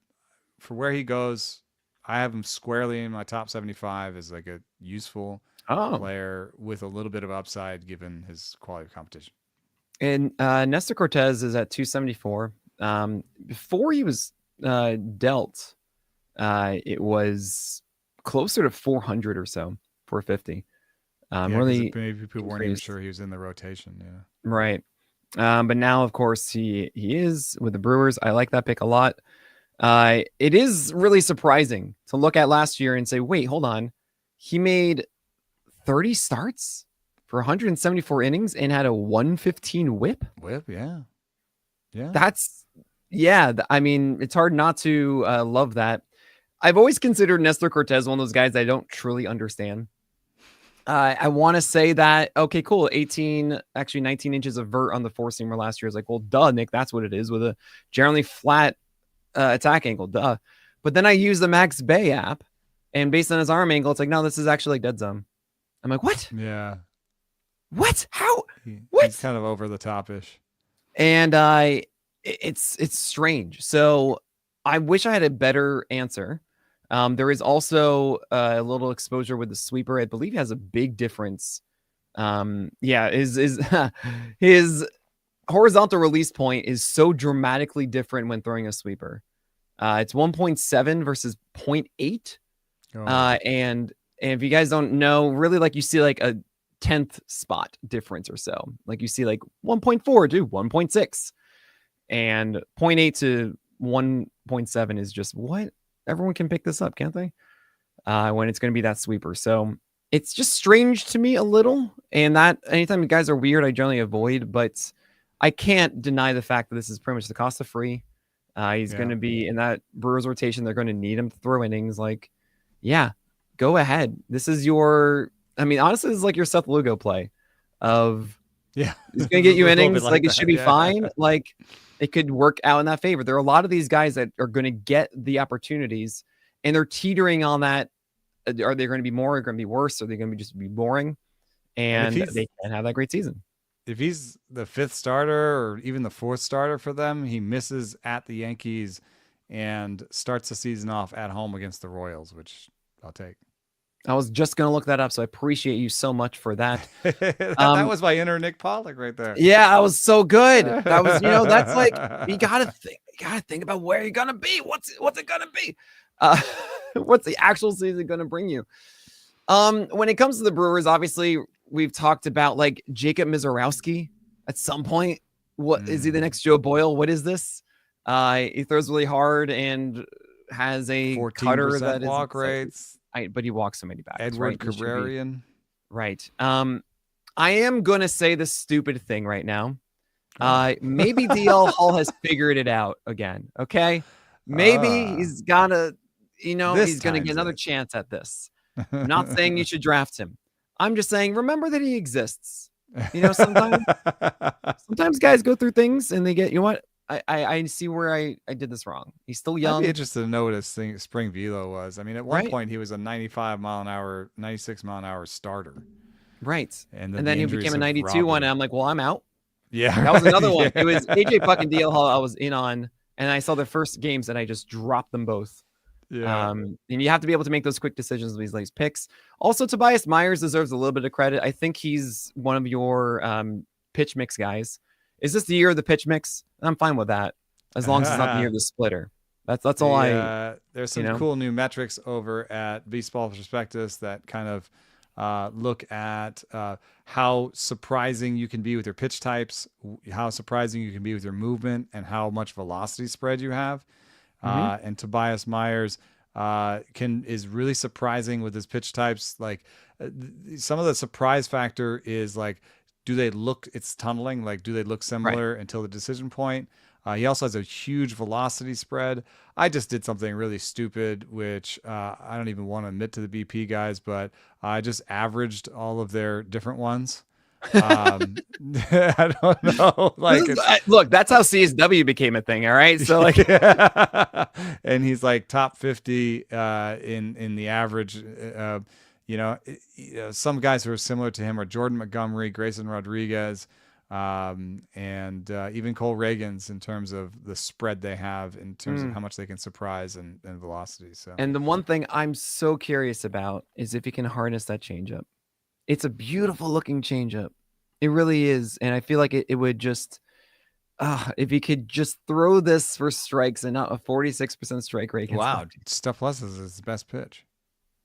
for where he goes, I have him squarely in my top 75 as like a useful player with a little bit of upside given his quality of competition. And Nestor Cortes is at 274. Before he was dealt, it was closer to 400 or so, 450. Really, maybe people weren't even sure he was in the rotation. Yeah, right. But now, of course, he is with the Brewers. I like that pick a lot. It is really surprising to look at last year and say, wait, hold on. He made 30 starts for 174 innings and had a 115 whip. Yeah. I mean, it's hard not to love that. I've always considered Nestor Cortes one of those guys I don't truly understand. I want to say that, okay, cool. 19 inches of vert on the four seamer last year. I was like, well, duh, Nick, that's what it is with a generally flat attack angle. Duh. But then I use the Max Bay app, and based on his arm angle, it's like, no, this is actually like dead zone. I'm like, what? Yeah. What? How? What? He's kind of over the top-ish. And it's strange. So I wish I had a better answer. There is also a little exposure with the sweeper. I believe he has a big difference. His horizontal release point is so dramatically different when throwing a sweeper. It's 1.7 versus 0.8. And if you guys don't know, really, like, you see like a 10th spot difference or so. Like you see like 1.4 to 1.6, and 0.8 to 1.7 is just what? Everyone can pick this up, can't they? When it's going to be that sweeper. So it's just strange to me a little. And that anytime you guys are weird, I generally avoid. But I can't deny the fact that this is pretty much the cost of free. He's going to be in that Brewers rotation. They're going to need him to throw innings. Like, yeah, go ahead. This is your, I mean, honestly, this is like your Seth Lugo play of, he's going to get you innings. Like it that, should be fine. Like, it could work out in that favor. There are a lot of these guys that are going to get the opportunities, and they're teetering on that. Are they going to be more? Are they going to be worse? Are they going to just be boring? And they can't have that great season. If he's the fifth starter or even the fourth starter for them, he misses at the Yankees and starts the season off at home against the Royals, which I'll take. I was just going to look that up, so I appreciate you so much for that. That was my inner Nick Pollock right there. Yeah, that was so good. That was, that's like, you gotta think about where you're gonna be. What's it gonna be? What's the actual season gonna bring you? When it comes to the Brewers, obviously we've talked about like Jacob Misorowski at some point. What is he, the next Joe Boyle? What is this? He throws really hard and has a cutter that is walk rates. But he walks so many batters. Edward Cabrerian. Right. I am going to say the stupid thing right now. Maybe DL Hall has figured it out again. Okay. Maybe he's got to, he's going to get another chance at this. I'm not saying you should draft him. I'm just saying, remember that he exists. Sometimes guys go through things and they get, I see where I did this wrong. He's still young. I'd be interested to know what his spring velo was. I mean, at one point he was a 95 mile an hour, 96 mile an hour starter. Right. And then he became a 92 one. And I'm like, well, I'm out. Yeah. That was another one. It was AJ Puck and DL Hall I was in on. And I saw the first games and I just dropped them both. Yeah. And you have to be able to make those quick decisions with these late picks. Also, Tobias Myers deserves a little bit of credit. I think he's one of your pitch mix guys. Is this the year of the pitch mix? I'm fine with that, as long as it's not the year of the splitter. That's all There's some cool new metrics over at Baseball Prospectus that kind of look at how surprising you can be with your pitch types, how surprising you can be with your movement, and how much velocity spread you have. And Tobias Myers is really surprising with his pitch types. Like some of the surprise factor is like, do they look, it's tunneling, like do they look similar until the decision point? He also has a huge velocity spread. I just did something really stupid, which I don't even want to admit to the BP guys, but I just averaged all of their different ones. I don't know. Like, look, that's how CSW became a thing. All right, so like, and he's like top 50 in the average. Some guys who are similar to him are Jordan Montgomery, Grayson Rodriguez, and even Cole Reagans in terms of the spread they have in terms of how much they can surprise and velocity. So, and the one thing I'm so curious about is if he can harness that changeup. It's a beautiful looking changeup. It really is. And I feel like it would just, if he could just throw this for strikes and not a 46% strike rate. Wow. Stuff Plus is his best pitch.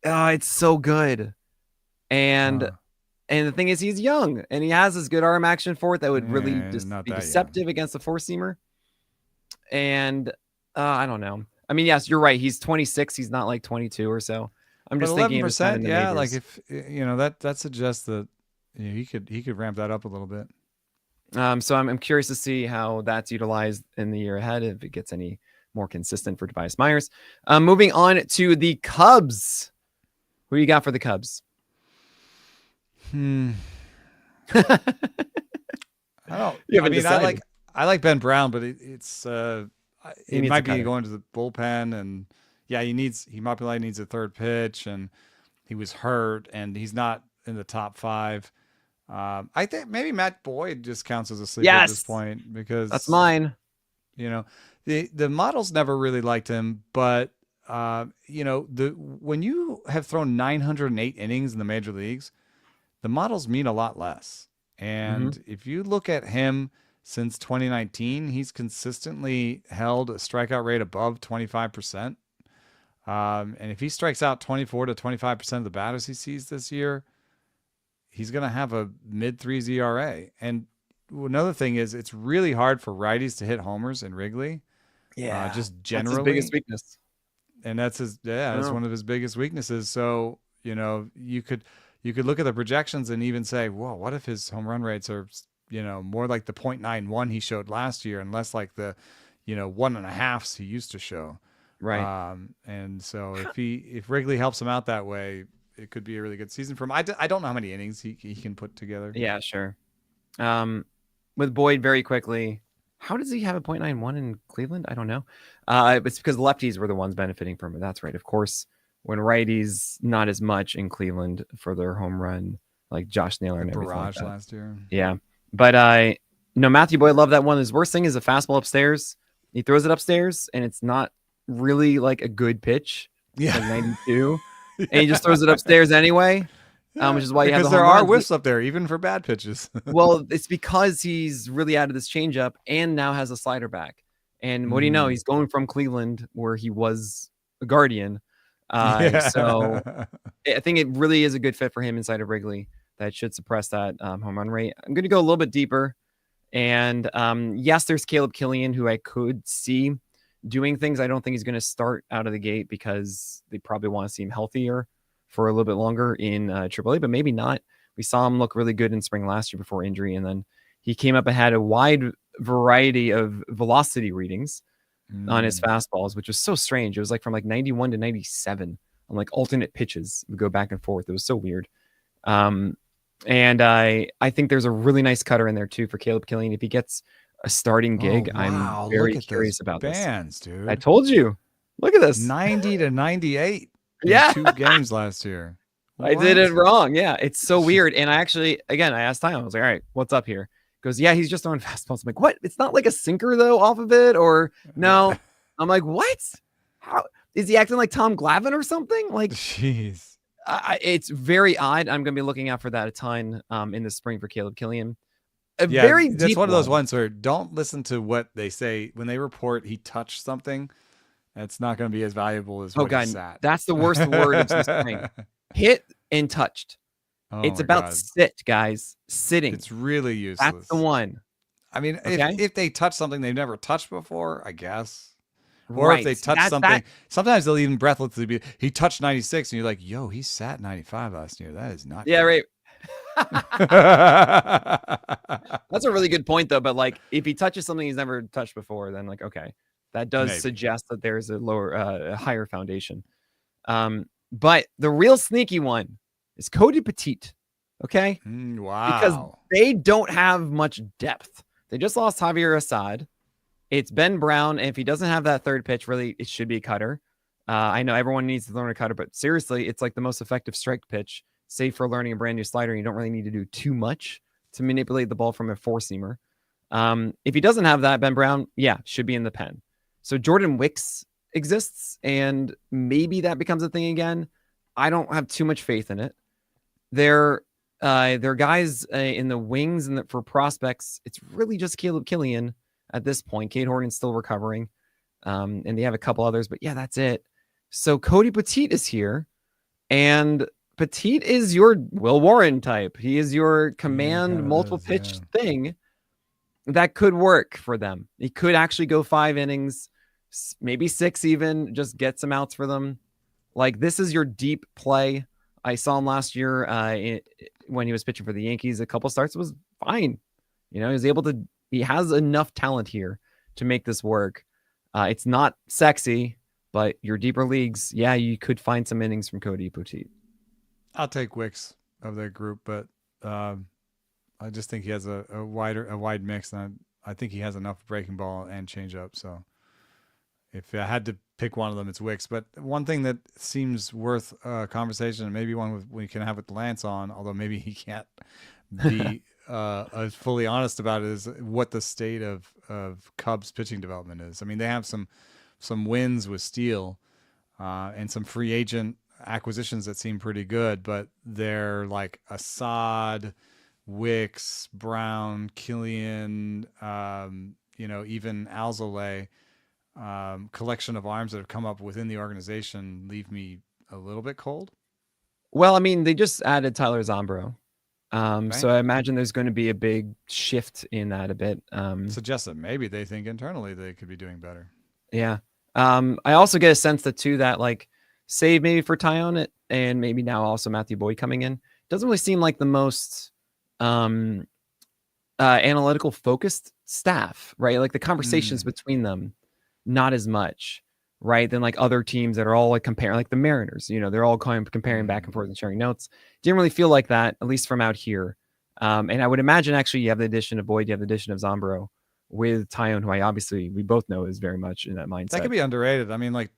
It's so good. And the thing is, he's young and he has this good arm action for it that would really just be deceptive against the four-seamer. And I don't know. I mean, yes, you're right. He's 26. He's not like 22 or so. I'm just thinking 11%. Yeah, like if that suggests that he could ramp that up a little bit. So I'm curious to see how that's utilized in the year ahead if it gets any more consistent for Tobias Myers. Moving on to the Cubs. Who you got for the Cubs? I like Ben Brown, but it's it might be going to the bullpen, and yeah, he probably needs a third pitch, and he was hurt, and he's not in the top 5. I think maybe Matt Boyd just counts as a sleeper at this point because that's mine. The models never really liked him, but when you have thrown 908 innings in the major leagues, the models mean a lot less. And if you look at him since 2019, he's consistently held a strikeout rate above 25%. And if he strikes out 24 to 25% of the batters he sees this year, he's going to have a mid-3s ERA. And another thing is it's really hard for righties to hit homers in Wrigley. Yeah. Just generally. That's his biggest weakness. And that's one of his biggest weaknesses. So, you could look at the projections and even say, whoa, what if his home run rates are, more like the 0.91 he showed last year and less like the, 1.5s he used to show. Right. And so if Wrigley helps him out that way, it could be a really good season for him. I don't know how many innings he can put together. Yeah, sure. With Boyd, very quickly, how does he have a 0.91 in Cleveland? I don't know. It's because lefties were the ones benefiting from it. That's right. Of course, when righties, not as much in Cleveland for their home run, like Josh Naylor and everything barrage like that. Last year. Yeah. But Matthew Boyd loved that one. His worst thing is a fastball upstairs. He throws it upstairs, and it's not really like a good pitch. Yeah. Like 92. And he just throws it upstairs anyway. Which is why you have there are whiffs up there, even for bad pitches. Well, it's because he's really out of this changeup and now has a slider back. And what do you know? He's going from Cleveland, where he was a Guardian. So I think it really is a good fit for him inside of Wrigley. That should suppress that home run rate. I'm going to go a little bit deeper. And yes, there's Caleb Killian, who I could see doing things. I don't think he's going to start out of the gate because they probably want to see him healthier for a little bit longer in AAA, but maybe not. We saw him look really good in spring last year before injury, and then he came up and had a wide variety of velocity readings on his fastballs, which was so strange. It was like from like 91 to 97 on like alternate pitches. It would go back and forth. It was so weird. And I think there's a really nice cutter in there too for Caleb Killian. If he gets a starting gig, I'm very curious about bands, this. Dude. I told you. Look at this. 90 to 98. Yeah. 2 games last year. I did it wrong. Yeah. It's so weird. And I asked Ty, I was like, all right, what's up here? He goes, yeah, he's just throwing fastballs. I'm like, what? It's not like a sinker though off of it, or no? I'm like, what? How is he acting like Tom Glavine or something? Like, jeez. It's very odd. I'm going to be looking out for that a ton in the spring for Caleb Killian. That's one of those ones where don't listen to what they say when they report he touched something. That's not going to be as valuable as what he sat. That's the worst word of this spring. Hit and touched. It's about sit, guys. Sitting. It's really useless. That's the one. I mean, if they touch something they've never touched before, I guess. Or if they touch something, sometimes they'll even breathlessly be, he touched 96, and you're like, yo, he sat 95 last year. That is not good. Right. That's a really good point, though. But like, if he touches something he's never touched before, then like, okay, that does suggest that there's a higher foundation. But the real sneaky one is Cody Petite. Okay, wow, because they don't have much depth. They just lost Javier Assad. It's Ben Brown, and if he doesn't have that third pitch, really, it should be a cutter. I know everyone needs to learn a cutter, but seriously, it's like the most effective strike pitch, save for learning a brand new slider. You don't really need to do too much to manipulate the ball from a four-seamer. If he doesn't have that, Ben Brown, should be in the pen. So Jordan Wicks exists, and maybe that becomes a thing again. I don't have too much faith in it. They're guys in the wings and for prospects. It's really just Caleb Killian at this point. Cade Horton's still recovering, and they have a couple others, but that's it. So Cody Petite is here, and Petite is your Will Warren type. He is your command multiple pitch thing that could work for them. He could actually go 5 innings, maybe 6 even, just get some outs for them. Like, this is your deep play. I saw him last year when he was pitching for the Yankees. A couple starts was fine. He was able to. He has enough talent here to make this work. It's not sexy, but your deeper leagues, you could find some innings from Cody Petite. I'll take Wicks of their group, but I just think he has a wide mix, and I think he has enough breaking ball and changeup. So if I had to pick one of them, it's Wicks. But one thing that seems worth conversation, and maybe one we can have with Lance on, although maybe he can't be fully honest about it, is what the state of Cubs pitching development is. I mean, they have some wins with Steele and some free agent acquisitions that seem pretty good, but they're like Assad, Wicks, Brown, Killian, even Alzolay, collection of arms that have come up within the organization leave me a little bit cold. Well, I mean, they just added Tyler Zombro. So I imagine there's going to be a big shift in that a bit. Suggests that maybe they think internally they could be doing better. Yeah. I also get a sense that like, save maybe for Tyone and maybe now also Matthew Boyd coming in, doesn't really seem like the most analytical focused staff, right? Like the conversations between them, not as much, right? Than like other teams that are all like comparing, like the Mariners, they're all kind of comparing back and forth and sharing notes. Didn't really feel like that, at least from out here. And I would imagine actually you have the addition of Boyd, you have the addition of Zombro with Tyone, who we both know is very much in that mindset. That could be underrated. I mean, like,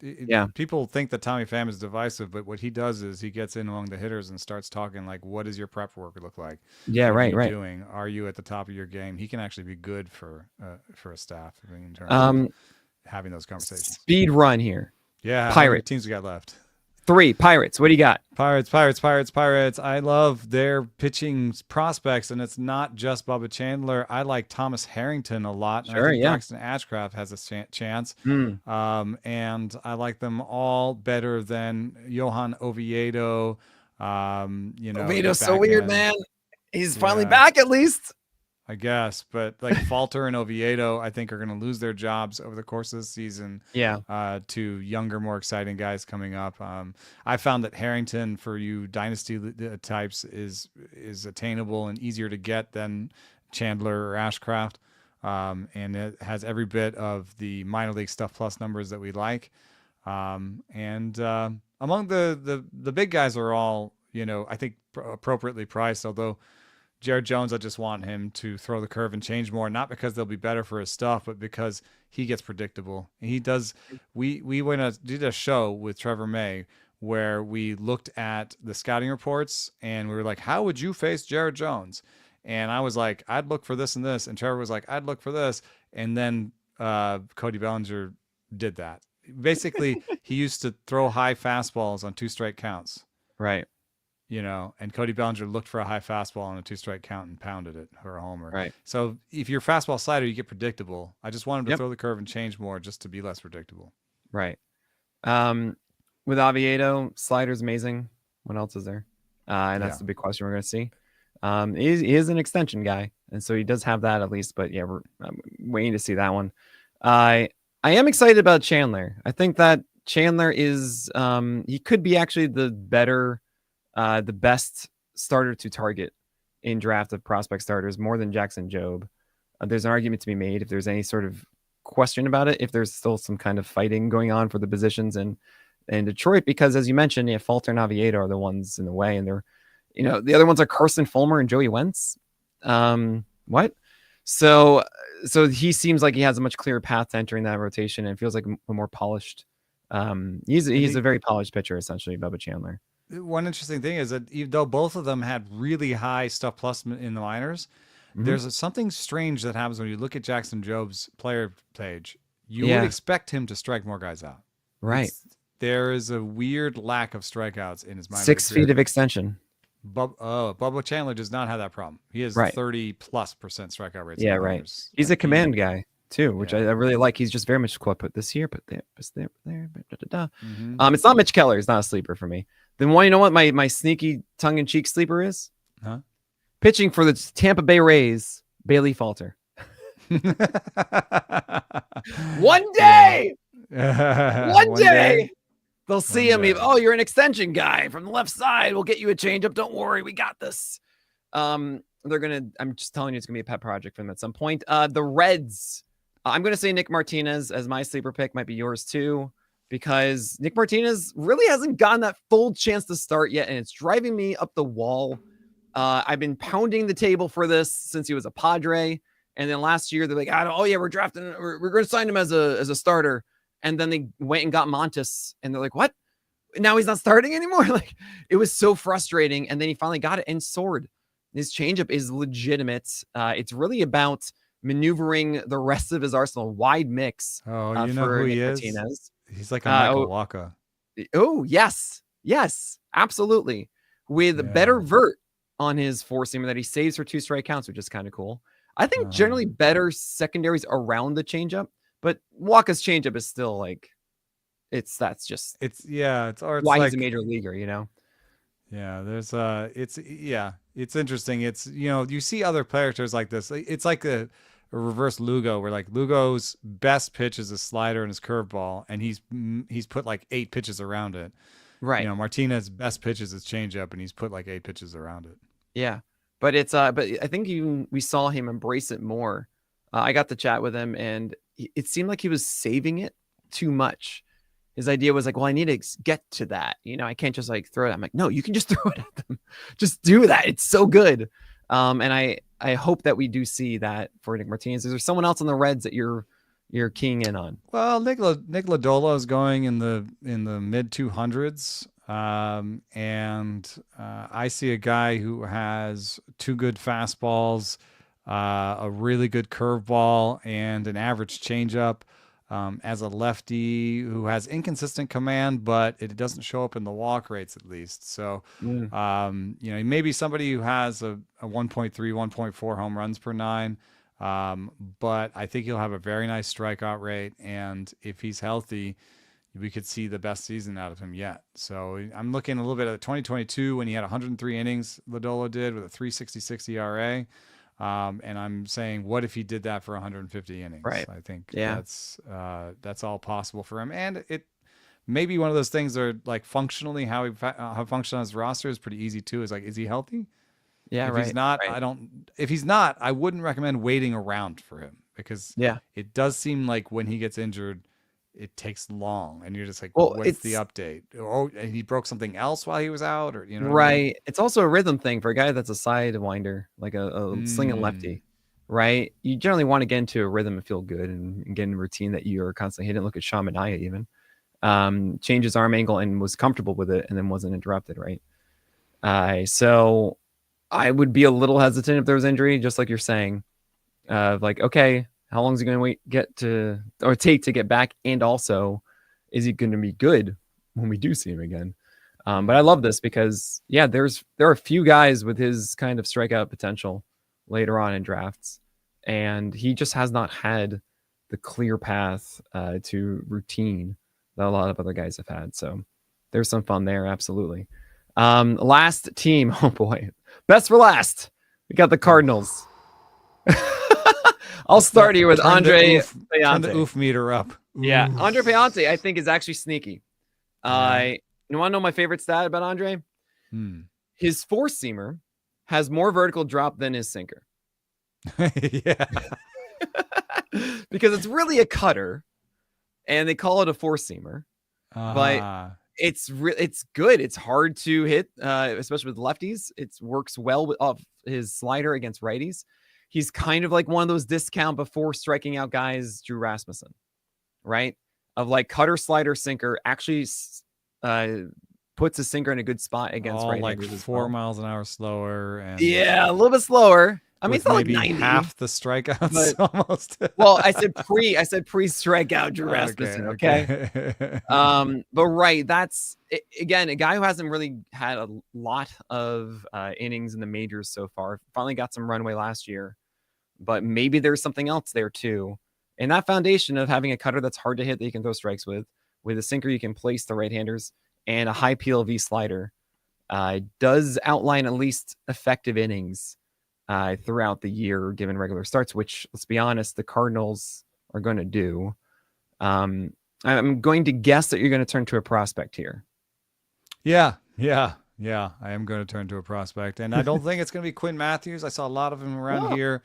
people think that Tommy Pham is divisive, but what he does is he gets in among the hitters and starts talking like, what does your prep work look like? Yeah, what right. Doing? Are you at the top of your game? He can actually be good for a staff in terms of having those conversations. Speed run here. Yeah. Pirates. How many teams we got left? 3 Pirates. What do you got? Pirates. I love their pitching prospects, and it's not just Bubba Chandler. I like Thomas Harrington a lot. Sure, I think Braxton Ashcraft has a chance. And I like them all better than Johan Oviedo. Oviedo's so weird, man. He's finally back at least. I guess, but like Falter and Oviedo, I think are going to lose their jobs over the course of the season. To younger, more exciting guys coming up. I found that Harrington for you dynasty types is attainable and easier to get than Chandler or Ashcraft, and it has every bit of the minor league stuff plus numbers that we like. And among the big guys are all I think appropriately priced, although. Jared Jones, I just want him to throw the curve and change more, not because they'll be better for his stuff, but because he gets predictable. And he does. We did a show with Trevor May where we looked at the scouting reports and we were like, how would you face Jared Jones? And I was like, I'd look for this and this. And Trevor was like, I'd look for this. And then Cody Bellinger did that. Basically, he used to throw high fastballs on 2 strike counts. Right. And Cody Bellinger looked for a high fastball on a 2-strike count and pounded it for a homer. Right. So if you're fastball slider, you get predictable. I just want him to throw the curve and change more just to be less predictable. Right. With Oviedo, slider's amazing. What else is there? And that's the big question we're going to see. He is an extension guy, and so he does have that at least. But we're waiting to see that one. I am excited about Chandler. I think that Chandler is he could be actually the best starter to target in draft of prospect starters more than Jackson Jobe. There's an argument to be made if there's any sort of question about it, if there's still some kind of fighting going on for the positions in Detroit, because as you mentioned, Falter and Oviedo are the ones in the way, and they're, the other ones are Carson Fulmer and Joey Wentz. What? So he seems like he has a much clearer path to entering that rotation, and feels like a more polished. He's a very polished pitcher, essentially, Bubba Chandler. One interesting thing is that even though both of them had really high stuff plus in the minors, there's something strange that happens when you look at Jackson Jobe's player page. You would expect him to strike more guys out. Right. There is a weird lack of strikeouts in his minor 6 feet of extension. Bubba Chandler does not have that problem. He has 30+% strikeout rates. Yeah, right. He's a command guy too, which I really like. He's just very much put this here, put there, put there, It's not Mitch Keller. It's not a sleeper for me. Then you know what my sneaky tongue-in-cheek sleeper is? Huh? Pitching for the Tampa Bay Rays, Bailey Falter. One day, one day, they'll see him. You're an extension guy from the left side. We'll get you a changeup. Don't worry, we got this. I'm just telling you, it's gonna be a pet project for them at some point. The Reds. I'm gonna say Nick Martinez as my sleeper pick. Might be yours too, because Nick Martinez really hasn't gotten that full chance to start yet, and it's driving me up the wall. I've been pounding the table for this since he was a Padre. And then last year they're like, we're drafting, we're going to sign him as a starter. And then they went and got Montes, and they're like, what? Now he's not starting anymore? Like, it was so frustrating. And then he finally got it and soared. His changeup is legitimate. It's really about maneuvering the rest of his arsenal, wide mix. Oh, you know who he is? Martinez. He's like a Michael Wacha. Oh, yes, absolutely. With better vert on his four-seamer that he saves for 2 strike counts, which is kind of cool. I think generally better secondaries around the changeup, but Wacha's changeup is still like, it's why he's a major leaguer, Yeah, it's interesting. It's, you see other players like this. It's like a reverse Lugo, where like Lugo's best pitch is a slider and his curveball, and he's put like 8 pitches around it. Right. Martinez's best pitch is his changeup, and he's put like 8 pitches around it. Yeah. But but I think we saw him embrace it more. I got to chat with him, and it seemed like he was saving it too much. His idea was like, well, I need to get to that. I can't just like throw it. I'm like, no, you can just throw it at them. Just do that. It's so good. And I hope that we do see that for Nick Martinez. Is there someone else on the Reds that you're keying in on? Well, Nick Lodolo is going in the mid 200s. I see a guy who has 2 good fastballs, a really good curveball, and an average changeup, as a lefty who has inconsistent command, but it doesn't show up in the walk rates at least. So, maybe somebody who has a 1.3, 1.4 home runs per 9. But I think he'll have a very nice strikeout rate. And if he's healthy, we could see the best season out of him yet. So I'm looking a little bit at 2022 when he had 103 innings, Lodolo did, with a 3.66 ERA. And I'm saying, what if he did that for 150 innings? Right. I think that's all possible for him. And it may be one of those things that are like functionally how functional his roster is pretty easy too. Is like, is he healthy? Yeah. If he's not, if he's not, I wouldn't recommend waiting around for him, because it does seem like when he gets injured, it takes long, and you're just like, what's the update? Oh, and he broke something else while he was out, or right? What I mean? It's also a rhythm thing for a guy that's a sidewinder, like a slinging lefty, right? You generally want to get into a rhythm and feel good and get in a routine that you're constantly hitting. Look at Sean Manaea even. Changed his arm angle and was comfortable with it, and then wasn't interrupted, right? So I would be a little hesitant if there was injury, just like you're saying. Like, okay, how long is he going to take to get back? And also, is he going to be good when we do see him again? But I love this because, there are a few guys with his kind of strikeout potential later on in drafts, and he just has not had the clear path to routine that a lot of other guys have had. So there's some fun there, absolutely. Last team, oh boy, best for last. We got the Cardinals. I'll start here with Andre Payante. Turn the oof meter up. Oof. Yeah, Andre Payante, I think, is actually sneaky. You want to know my favorite stat about Andre? His four-seamer has more vertical drop than his sinker. Yeah. Because it's really a cutter, and they call it a four-seamer. But it's good. It's hard to hit, especially with lefties. It works well off his slider against righties. He's kind of like one of those discount before striking out guys, Drew Rasmussen, right? Of like cutter, slider, sinker, actually puts a sinker in a good spot against right-handers. Like 4 miles an hour slower. And yeah, a little bit slower. I mean, it's not maybe like 90, half the strikeouts almost. Well, I said pre strikeout Drew Rasmussen. Okay. But right, that's again a guy who hasn't really had a lot of innings in the majors so far. Finally got some runway last year, but maybe there's something else there too. And that foundation of having a cutter that's hard to hit that you can throw strikes with a sinker you can place the right-handers, and a high PLV slider does outline at least effective innings throughout the year, given regular starts, which, let's be honest, the Cardinals are going to do. I'm going to guess that you're going to turn to a prospect here. Yeah. I am going to turn to a prospect, and I don't think it's going to be Quinn Matthews. I saw a lot of him around here.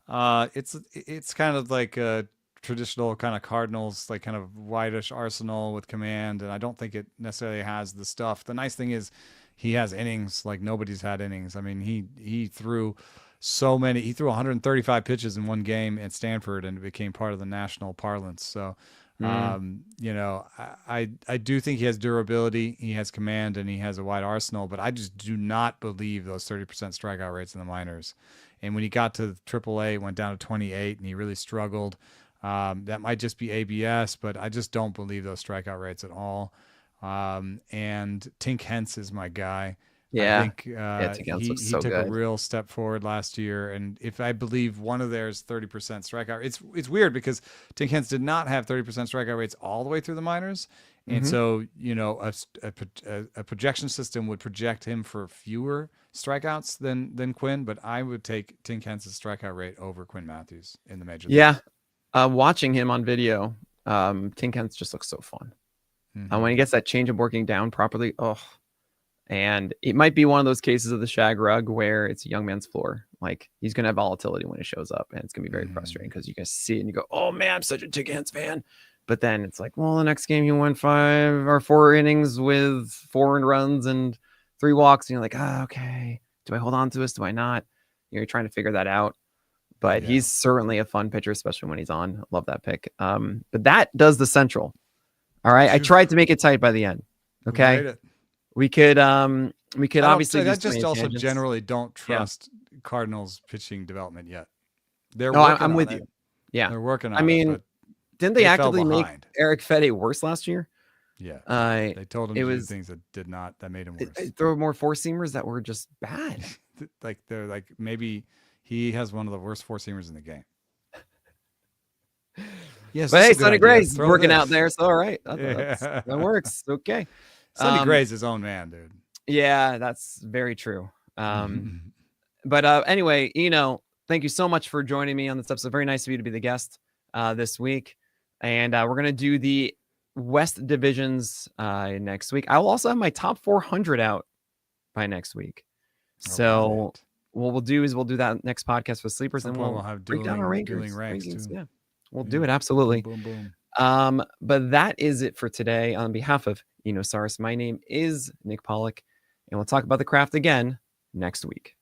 It's kind of like a traditional kind of Cardinals, like kind of whitish arsenal with command, and I don't think it necessarily has the stuff. The nice thing is he has innings like nobody's had innings. I mean, he threw so many. He threw 135 pitches in one game at Stanford, and it became part of the national parlance. So, you know, I do think he has durability, he has command, and he has a wide arsenal. But I just do not believe those 30% strikeout rates in the minors. And when he got to AAA, it went down to 28, and he really struggled. That might just be ABS, but I just don't believe those strikeout rates at all. And Tink Hence is my guy. Yeah, I think he took a real step forward last year. And if I believe one of theirs 30% strikeout, it's weird because Tink Hence did not have 30% strikeout rates all the way through the minors. And so, you know, a projection system would project him for fewer strikeouts than Quinn, but I would take Tink Hence's strikeout rate over Quinn Matthews in the major league. Yeah. Watching him on video, Tink Hence just looks so fun. When he gets that changeup working down properly, and it might be one of those cases of the shag rug where it's a young man's floor. Like, he's going to have volatility when it shows up, and it's going to be very frustrating because you guys see it and you go, oh man, I'm such a Tink Hence fan. But then it's like, well, the next game you went 5 or 4 innings with 4 earned runs and 3 walks, and you're like, okay, do I hold on to this? Do I not? You're trying to figure that out. But he's certainly a fun pitcher, especially when he's on. Love that pick. But that does the Central. All right. I tried to make it tight by the end. Okay. We could obviously. I just also generally don't trust Cardinals pitching development yet. I'm with you. Yeah. They're working on it. I mean, didn't they actively make Eric Fedde worse last year? Yeah. They told him to do things that made him worse. They throw more 4-seamers that were just bad. They're like, maybe he has one of the worst 4-seamers in the game. Yes, but hey, Sonny Gray's working out there, so all right, that works. Okay, Sonny Gray's his own man, dude. Yeah, that's very true. But anyway, thank you so much for joining me on this episode. Very nice of you to be the guest this week, and we're gonna do the West divisions next week. I will also have my top 400 out by next week. So what we'll do is we'll do that next podcast with sleepers, and we'll have break down our rankings. Yeah, we'll do it absolutely. Boom. But that is it for today. On behalf of In-Jest, my name is Nick Pollock, and we'll talk about the craft again next week.